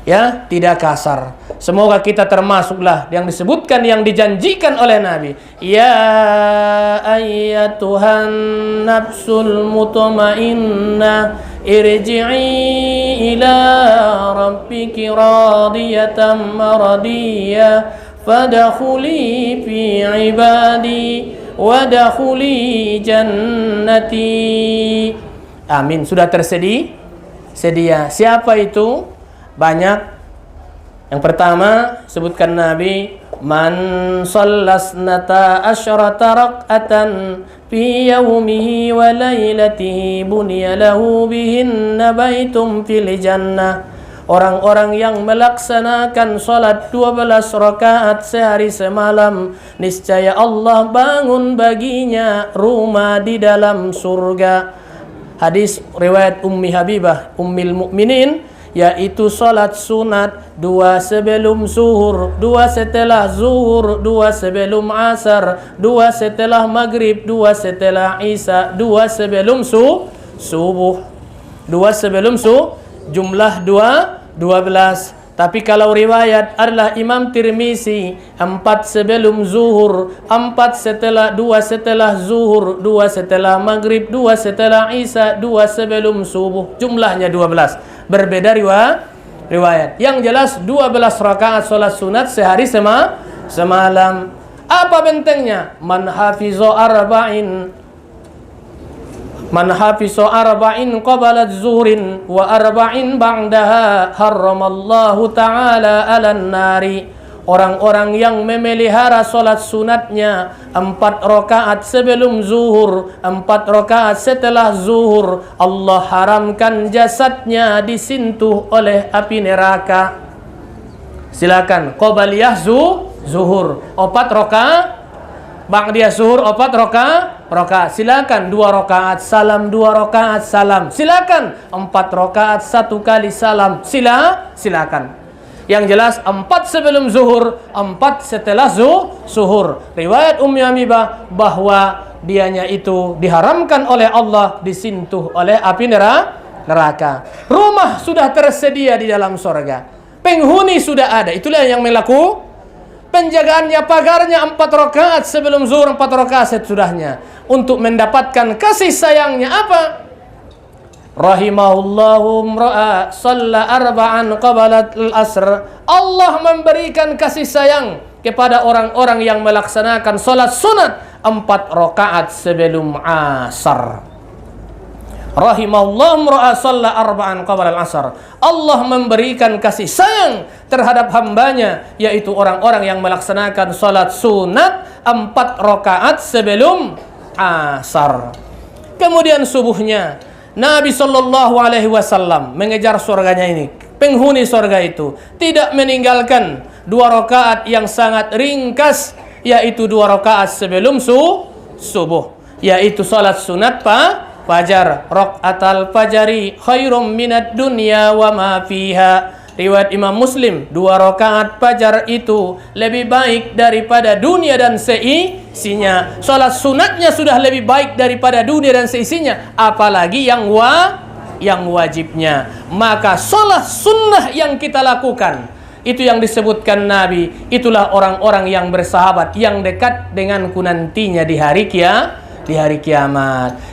Ya, tidak kasar. Semoga kita termasuklah yang disebutkan, yang dijanjikan oleh Nabi. Ya ayyatuhan nafsul mutmainnah irji'i ila rabbiki radiyatan maradiyah fadakhuli fi ibadi wadakhuli jannati. Amin. Sudah sedia. Siapa itu? Banyak. Yang pertama sebutkan Nabi, man sallasnata asyrata rak'atan fi yawmihi wa lailatihi bunya lahu bihinna baitum fil jannah. Orang-orang yang melaksanakan salat 12 rakaat sehari semalam, niscaya Allah bangun baginya rumah di dalam surga. Hadis riwayat Ummi Habibah Ummil Mukminin, yaitu salat sunat 2 sebelum zuhur, 2 setelah zuhur, 2 sebelum asar, 2 setelah maghrib, 2 setelah isya, 2 sebelum subuh, 2 sebelum jumlah 12. Tapi kalau riwayat adalah Imam Tirmizi, 4 sebelum zuhur, 4 setelah 2 setelah zuhur, 2 setelah maghrib, 2 setelah isya, 2 sebelum subuh, jumlahnya 12. Berbeda riwayat. Yang jelas 12 rakaat salat sunat sehari semalam. Apa bentengnya? Man hafiza arba'in qabalat zuhrin wa arba'in ba'daha harramallahu ta'ala 'alan nari Orang-orang yang memelihara solat sunatnya 4 rakaat sebelum zuhur, 4 rakaat setelah zuhur, Allah haramkan jasadnya disentuh oleh api neraka. Silakan qobliyah zuhur 4 rakaat, ba'diyah zuhur 4 rakaat. Silakan 2 rakaat salam, 2 rakaat salam. Silakan 4 rakaat 1 kali salam. Silakan. Yang jelas 4 sebelum zuhur, 4 setelah zuhur. Riwayat Ummi Hamibah bahwa dianya itu diharamkan oleh Allah disentuh oleh api neraka. Rumah sudah tersedia di dalam sorga, penghuni sudah ada. Itulah yang melakukan penjagaannya, pagarnya 4 rakaat sebelum zuhur, 4 rakaat sesudahnya, untuk mendapatkan kasih sayangnya. Apa? Rahimahullahu mra'a shalla arba'an qabalat al-asr. Allah memberikan kasih sayang kepada orang-orang yang melaksanakan salat sunat 4 rakaat sebelum asar. Rahimahullahu mra'a shalla arba'an qabala al-asr. Allah memberikan kasih sayang terhadap hambanya, yaitu orang-orang yang melaksanakan salat sunat 4 rakaat sebelum asar. Kemudian subuhnya Nabi Shallallahu Alaihi Wasallam mengejar surganya ini. Penghuni surga itu tidak meninggalkan 2 rakaat yang sangat ringkas, yaitu 2 rakaat sebelum subuh, yaitu salat sunat fajar. Rakaatal fajari khairum minad dunya wa ma fiha. Riwayat Imam Muslim, 2 rakaat fajar itu lebih baik daripada dunia dan seisinya. Salat sunatnya sudah lebih baik daripada dunia dan seisinya, apalagi yang wajibnya. Maka salat sunnah yang kita lakukan, itu yang disebutkan Nabi, itulah orang-orang yang bersahabat, yang dekat denganku nantinya di hari kiamat.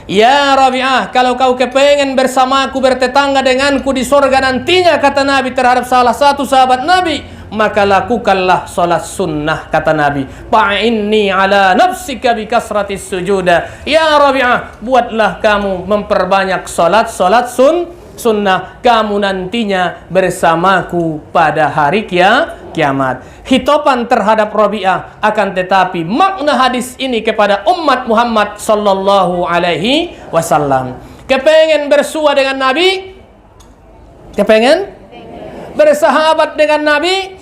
Ya Rabi'ah, kalau kau kepengen bersamaku, bertetangga denganku di sorga nantinya, kata Nabi terhadap salah satu sahabat Nabi, maka lakukanlah salat sunnah, kata Nabi. Fa'inni ala nafsika bi kasratis sujuda. Ya Rabi'ah, buatlah kamu memperbanyak salat sunnah, kamu nantinya bersamaku pada hari kiamat. Hitopan terhadap Rabi'ah, akan tetapi makna hadis ini kepada umat Muhammad sallallahu alaihi wasallam. Kepengen bersua dengan Nabi? Kepengen bersahabat dengan Nabi?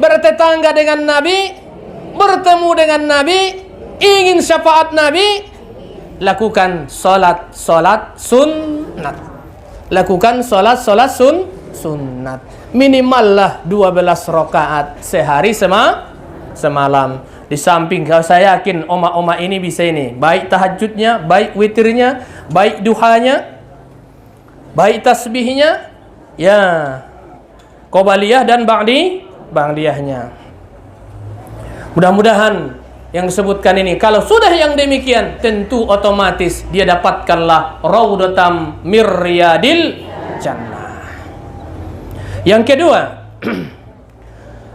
Bertetangga dengan Nabi? Bertemu dengan Nabi? Ingin syafaat Nabi? Lakukan salat sunnat. Lakukan salat sunnat. Minimallah 12 rakaat sehari semalam. Di samping saya yakin oma-oma ini bisa ini, baik tahajudnya, baik witirnya, baik duhanya, baik tasbihnya, ya, qobliyah dan ba'diyahnya. Mudah-mudahan yang disebutkan ini, kalau sudah yang demikian, tentu otomatis dia dapatkanlah raudatam mir riyadil jannah. Yang kedua,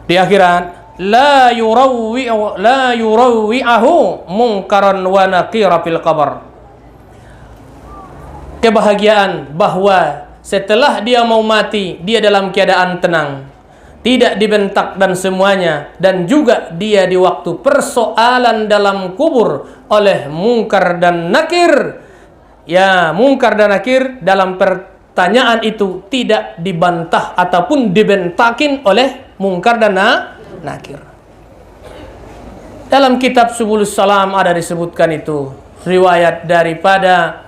di akhirat, la yurawwi'ahu munkaran wa nakira fil qabr. Kebahagiaan bahwa setelah dia mau mati, dia dalam keadaan tenang, tidak dibentak dan semuanya, dan juga dia di waktu persoalan dalam kubur oleh mungkar dan nakir. Ya, mungkar dan nakir dalam pertanyaan itu tidak dibantah ataupun dibentakin oleh mungkar dan nakir. Dalam kitab Subulus Salam ada disebutkan itu riwayat daripada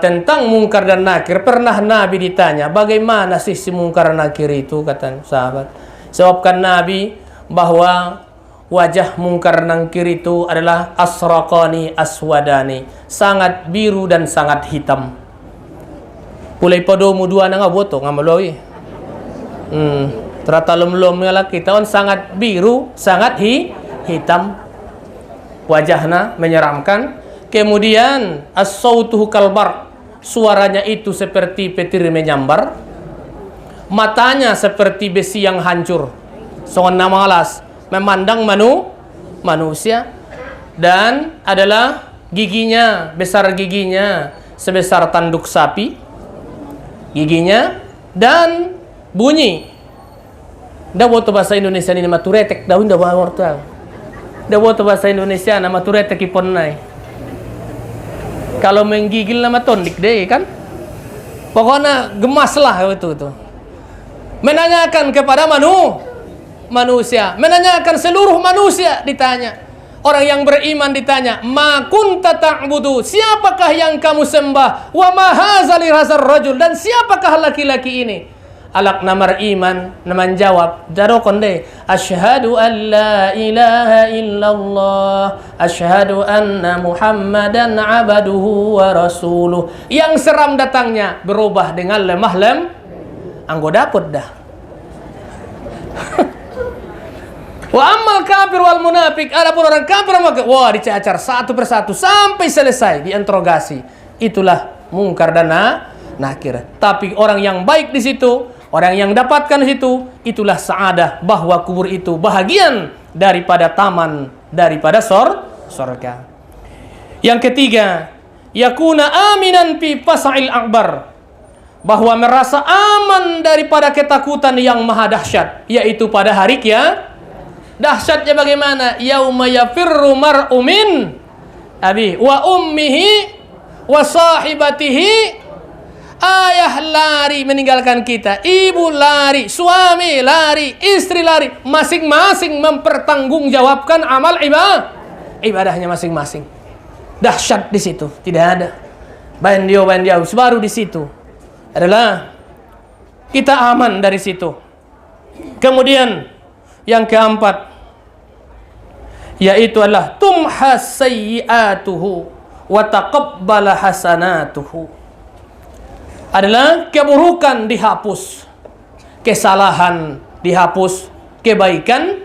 tentang mungkar dan nakir. Pernah Nabi ditanya, bagaimana sih si mungkar dan nakir itu, kata sahabat. Jawabkan Nabi bahwa wajah mungkar nakir itu adalah asraqani aswadani, sangat biru dan sangat hitam. Pulai podomu dua nang aboto ngamaloi. Terata lom-lom laki tahun sangat biru, sangat hitam. Wajahnya menyeramkan. Kemudian as-sautuhu kalbar, suaranya itu seperti petir menyambar. Matanya seperti besi yang hancur. Songon malas memandang manusia. Dan adalah giginya, besar giginya sebesar tanduk sapi. Giginya dan bunyi Dawo to bahasa Indonesia ni nama turetek daun dawa wortel. Dawo to bahasa Indonesia nama turetek ipon nai. Kalau menggigil nama tondik deh kan. Pokoknya gemas lah itu. Menanyakan kepada manusia, menanyakan seluruh manusia ditanya. Orang yang beriman ditanya, "Ma kunta ta'budu?" Siapakah yang kamu sembah? "Wa ma hadzal rajul?" Dan siapakah laki-laki ini? Alak namar iman naman jawab darokon deh, asyhadu an la ilaha illallah, asyhadu anna muhammadan abduhu wa rasuluh. Yang seram datangnya berubah dengan lemah anggo dapet dah. Wa ammal kafir wal munafik, adapun orang kafir wah dicacar satu persatu sampai selesai diinterogasi. Itulah mungkar dan nakir. Tapi orang yang baik di situ, orang yang dapatkan di situ, itulah sa'adah, bahwa kubur itu bahagian daripada taman daripada surga. Yang ketiga, yakuna aminan fi fasa'il akbar, bahwa merasa aman daripada ketakutan yang maha dahsyat, yaitu pada hari kiamat. Dahsyatnya bagaimana? Yauma yafirru mar'u min abi wa ummihi wa sahibatihi. Ayah lari meninggalkan kita, ibu lari, suami lari, istri lari, masing-masing mempertanggungjawabkan amal ibadahnya masing-masing. Dahsyat di situ, tidak ada bandio baru di situ adalah kita aman dari situ. Kemudian yang keempat, yaitu adalah tumhas sayyi'atuhu wa taqabbala hasanatuhu, adalah keburukan dihapus, kesalahan dihapus, kebaikan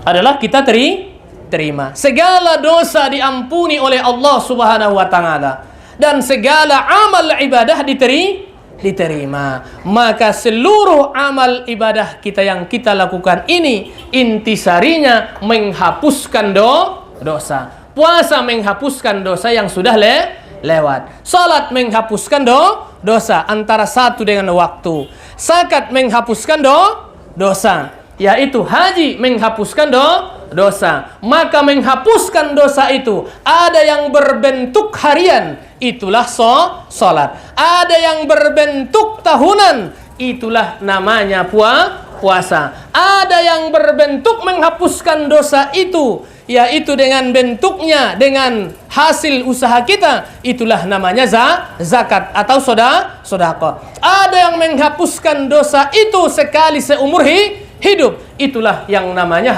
adalah kita terima. Segala dosa diampuni oleh Allah Subhanahu wa taala dan segala amal ibadah diterima. Maka seluruh amal ibadah kita yang kita lakukan ini intisarinya menghapuskan dosa. Puasa menghapuskan dosa yang sudah lewat. Salat menghapuskan dosa antara satu dengan waktu. Zakat menghapuskan dosa. Yaitu haji menghapuskan dosa. Maka menghapuskan dosa itu ada yang berbentuk harian, itulah salat. Ada yang berbentuk tahunan, itulah namanya puasa. Ada yang berbentuk menghapuskan dosa itu, yaitu dengan bentuknya, dengan hasil usaha kita, itulah namanya zakat atau sedekah. Ada yang menghapuskan dosa itu sekali seumur hidup, itulah yang namanya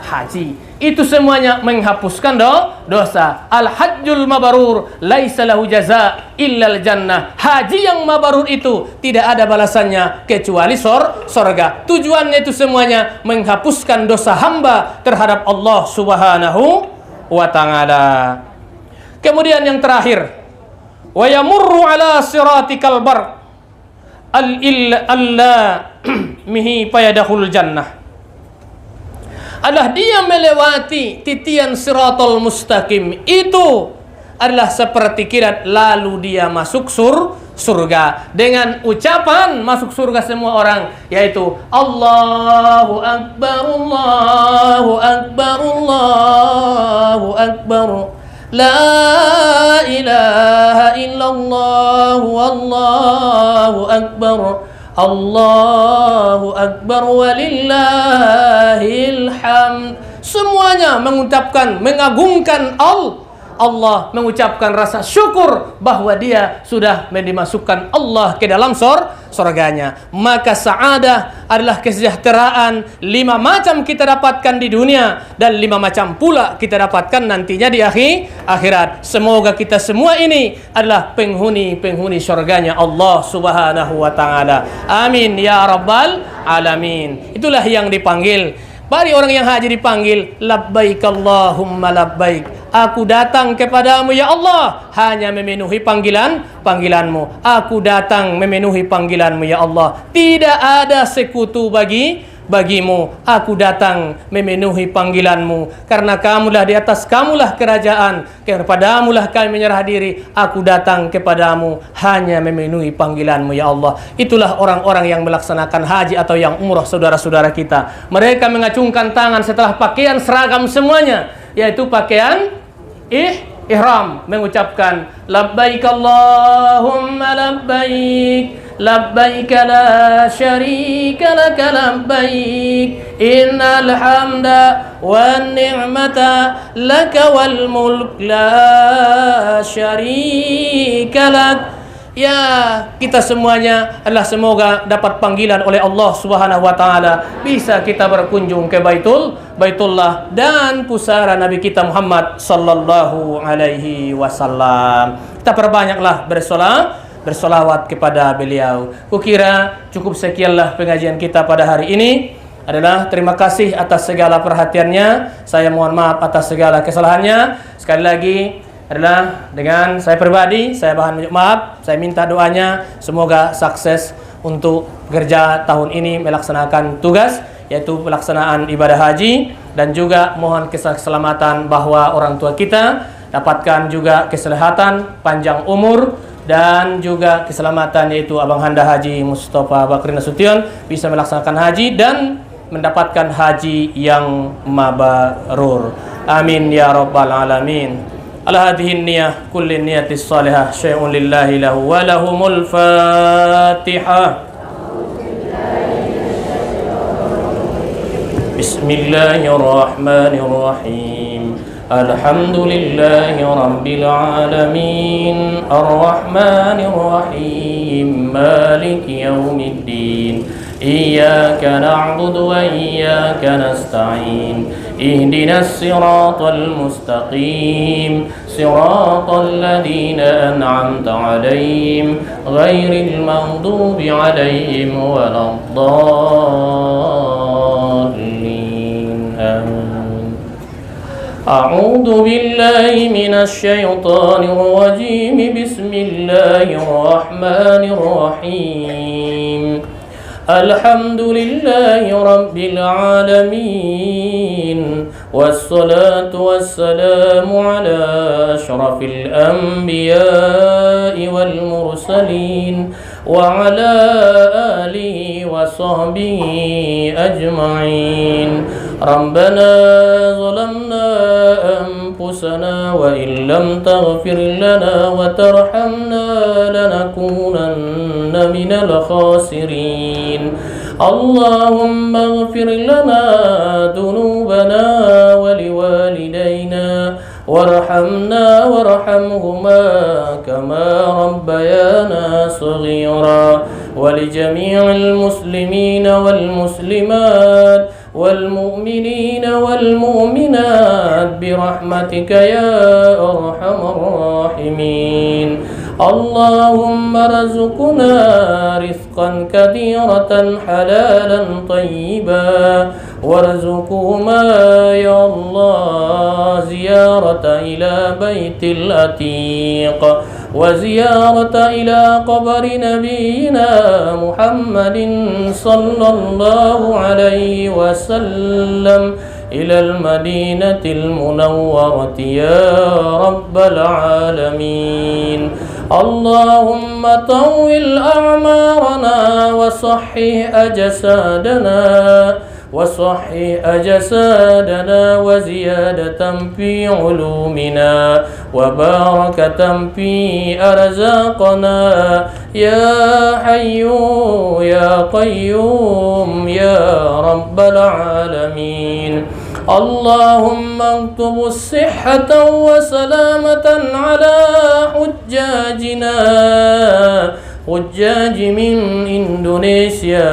haji. Itu semuanya menghapuskan dosa. Al-hajjul mabrur laisa lahu jaza illal jannah. Haji yang mabrur itu tidak ada balasannya kecuali surga. Tujuannya itu semuanya menghapuskan dosa hamba terhadap Allah Subhanahu wa taala. Kemudian yang terakhir, wa yamurru ala siratikal bar alla mihi fayadkhul jannah, adalah dia melewati titian siratal mustaqim, itu adalah seperti kirat lalu dia masuk surga dengan ucapan masuk surga semua orang, yaitu Allahu Akbar, Allahu Akbar, Allahu Akbar, La ilaha illallah, Wallahu Akbar, Allahu Akbar walillahil hamd. Semuanya mengucapkan, mengagungkan Allah, mengucapkan rasa syukur bahwa dia sudah dimasukkan Allah ke dalam surganya. Maka sa'adah adalah kesejahteraan 5 macam kita dapatkan di dunia dan 5 macam pula kita dapatkan nantinya di akhirat. Semoga kita semua ini adalah penghuni surganya Allah Subhanahu wa taala. Amin ya rabbal alamin. Itulah yang dipanggil. Bagi orang yang haji dipanggil, labbaik Allahumma labbaik. Aku datang kepadamu ya Allah, hanya memenuhi panggilanmu. Aku datang memenuhi panggilanmu ya Allah. Tidak ada sekutu bagimu. Aku datang memenuhi panggilanmu. Karena kamulah di atas kamulah kerajaan. Kepadamulah kami menyerah diri. Aku datang kepadamu hanya memenuhi panggilanmu ya Allah. Itulah orang-orang yang melaksanakan haji atau yang umrah saudara-saudara kita. Mereka mengacungkan tangan setelah pakaian seragam semuanya, yaitu pakaian ihram, mengucapkan labbaik Allahumma labbaik labbaik la syarika laka labbaik innal hamda wan ni'mata laka wal mulk la syarika lak. Ya, kita semuanya adalah semoga dapat panggilan oleh Allah Subhanahu wa taala, bisa kita berkunjung ke Baitullah dan pusara Nabi kita Muhammad sallallahu alaihi wasallam. Kita perbanyaklah bersolawat kepada beliau. Kukira cukup sekianlah pengajian kita pada hari ini. Adalah terima kasih atas segala perhatiannya. Saya mohon maaf atas segala kesalahannya. Sekali lagi adalah dengan saya pribadi, saya mohon maaf, saya minta doanya semoga sukses untuk kerja tahun ini melaksanakan tugas, yaitu pelaksanaan ibadah haji, dan juga mohon keselamatan bahwa orang tua kita dapatkan juga kesehatan, panjang umur, dan juga keselamatan, yaitu Abang Handa Haji Mustafa Bakri Nasution bisa melaksanakan haji dan mendapatkan haji yang mabrur. Amin ya rabbal alamin. Ala hadhihi niyyah kulli niyyatis salihah syai'un lillahi lahu wa lahumul fatihah. Bismillahirrahmanirrahim. Alhamdulillahi rabbil alamin arrahmanir rahim maliki yaumiddin. Iyyaka na'budu wa iyyaka nasta'in. Ihdinas siratal mustaqim. Siratal ladzina an'amta 'alaihim ghairil maghdubi 'alaihim waladdallin. Amin. A'udzu billahi minasy syaithanir rajim. Bismillahirrahmanir rahim. Alhamdulillahi rabbil alamin. Wassalatu wassalamu ala asyrafil anbiya'i wal mursalin wa ala alihi wa sahbihi ajma'in. Rabbana zalamna anfusana wa illam taghfir lana wa tarhamna lanakunanna minal khasirin. Allahumma ighfir lana dhunubana wa liwalidayna warhamna warhamhuma kama rabbayana saghira wa lijami'il muslimina wal muslimat wal mu'minina wal mu'minat birahmatika ya arhamar rahimin. Allahumma razuqna rizqan kathiratan halalan tayyiban warzuqhuma ya Allah ziyarata ila baitil atiq wa ziyarata ila qabri nabiyyina Muhammadin sallallahu alaihi wasallam إلى المدينة المنورة يا رب العالمين. اللهم طول أعمارنا وصحح أجسادنا وزيادة في علومنا وبركة في أرزاقنا يا حي يا قيوم يا رب العالمين. اللهم اكتب الصحة وسلامة على حجاج من إندونيسيا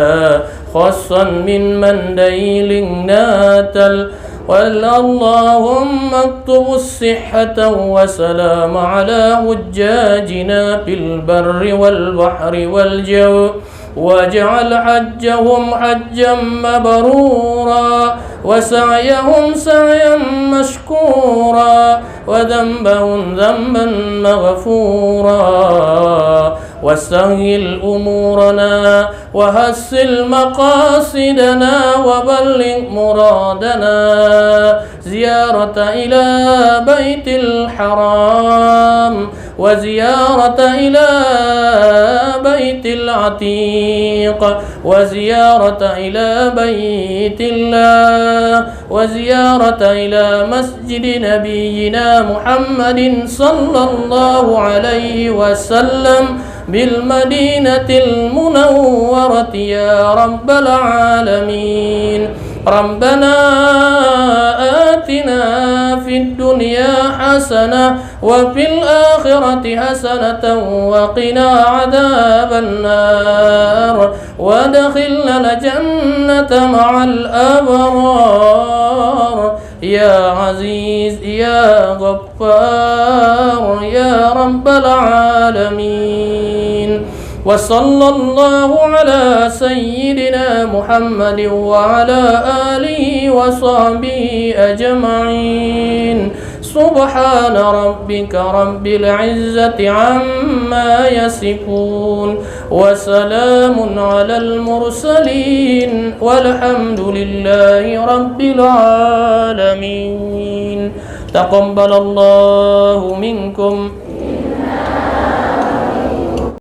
خاصة من منديل ناتل. اللهم اكتب الصحة والسلام على حجاجنا في البر والبحر والجو واجعل حجهم حجا مبرورا وسعيهم سعيا مشكورا وذنبهم ذنبا مغفورا وسهل أمورنا وحسن مقاصدنا وبلغ مرادنا زيارة إلى بيت الحرام وزيارة إلى بيت العتيق وزيارة إلى بيت الله وزيارة إلى مسجد نبينا محمد صلى الله عليه وسلم بالمدينة المنورة يا رب العالمين. ربنا آتنا في الدنيا حسنة وفي الآخرة حسنة وقنا عذاب النار وادخلنا الجنة مع الأبرار يا عزيز يا غفار يا رب العالمين. وصلى الله على سيدنا محمد وعلى آله وصحبه أجمعين. سبحان ربك رب العزة عما يصفون وسلام على المرسلين والحمد لله رب العالمين. تقبل الله منكم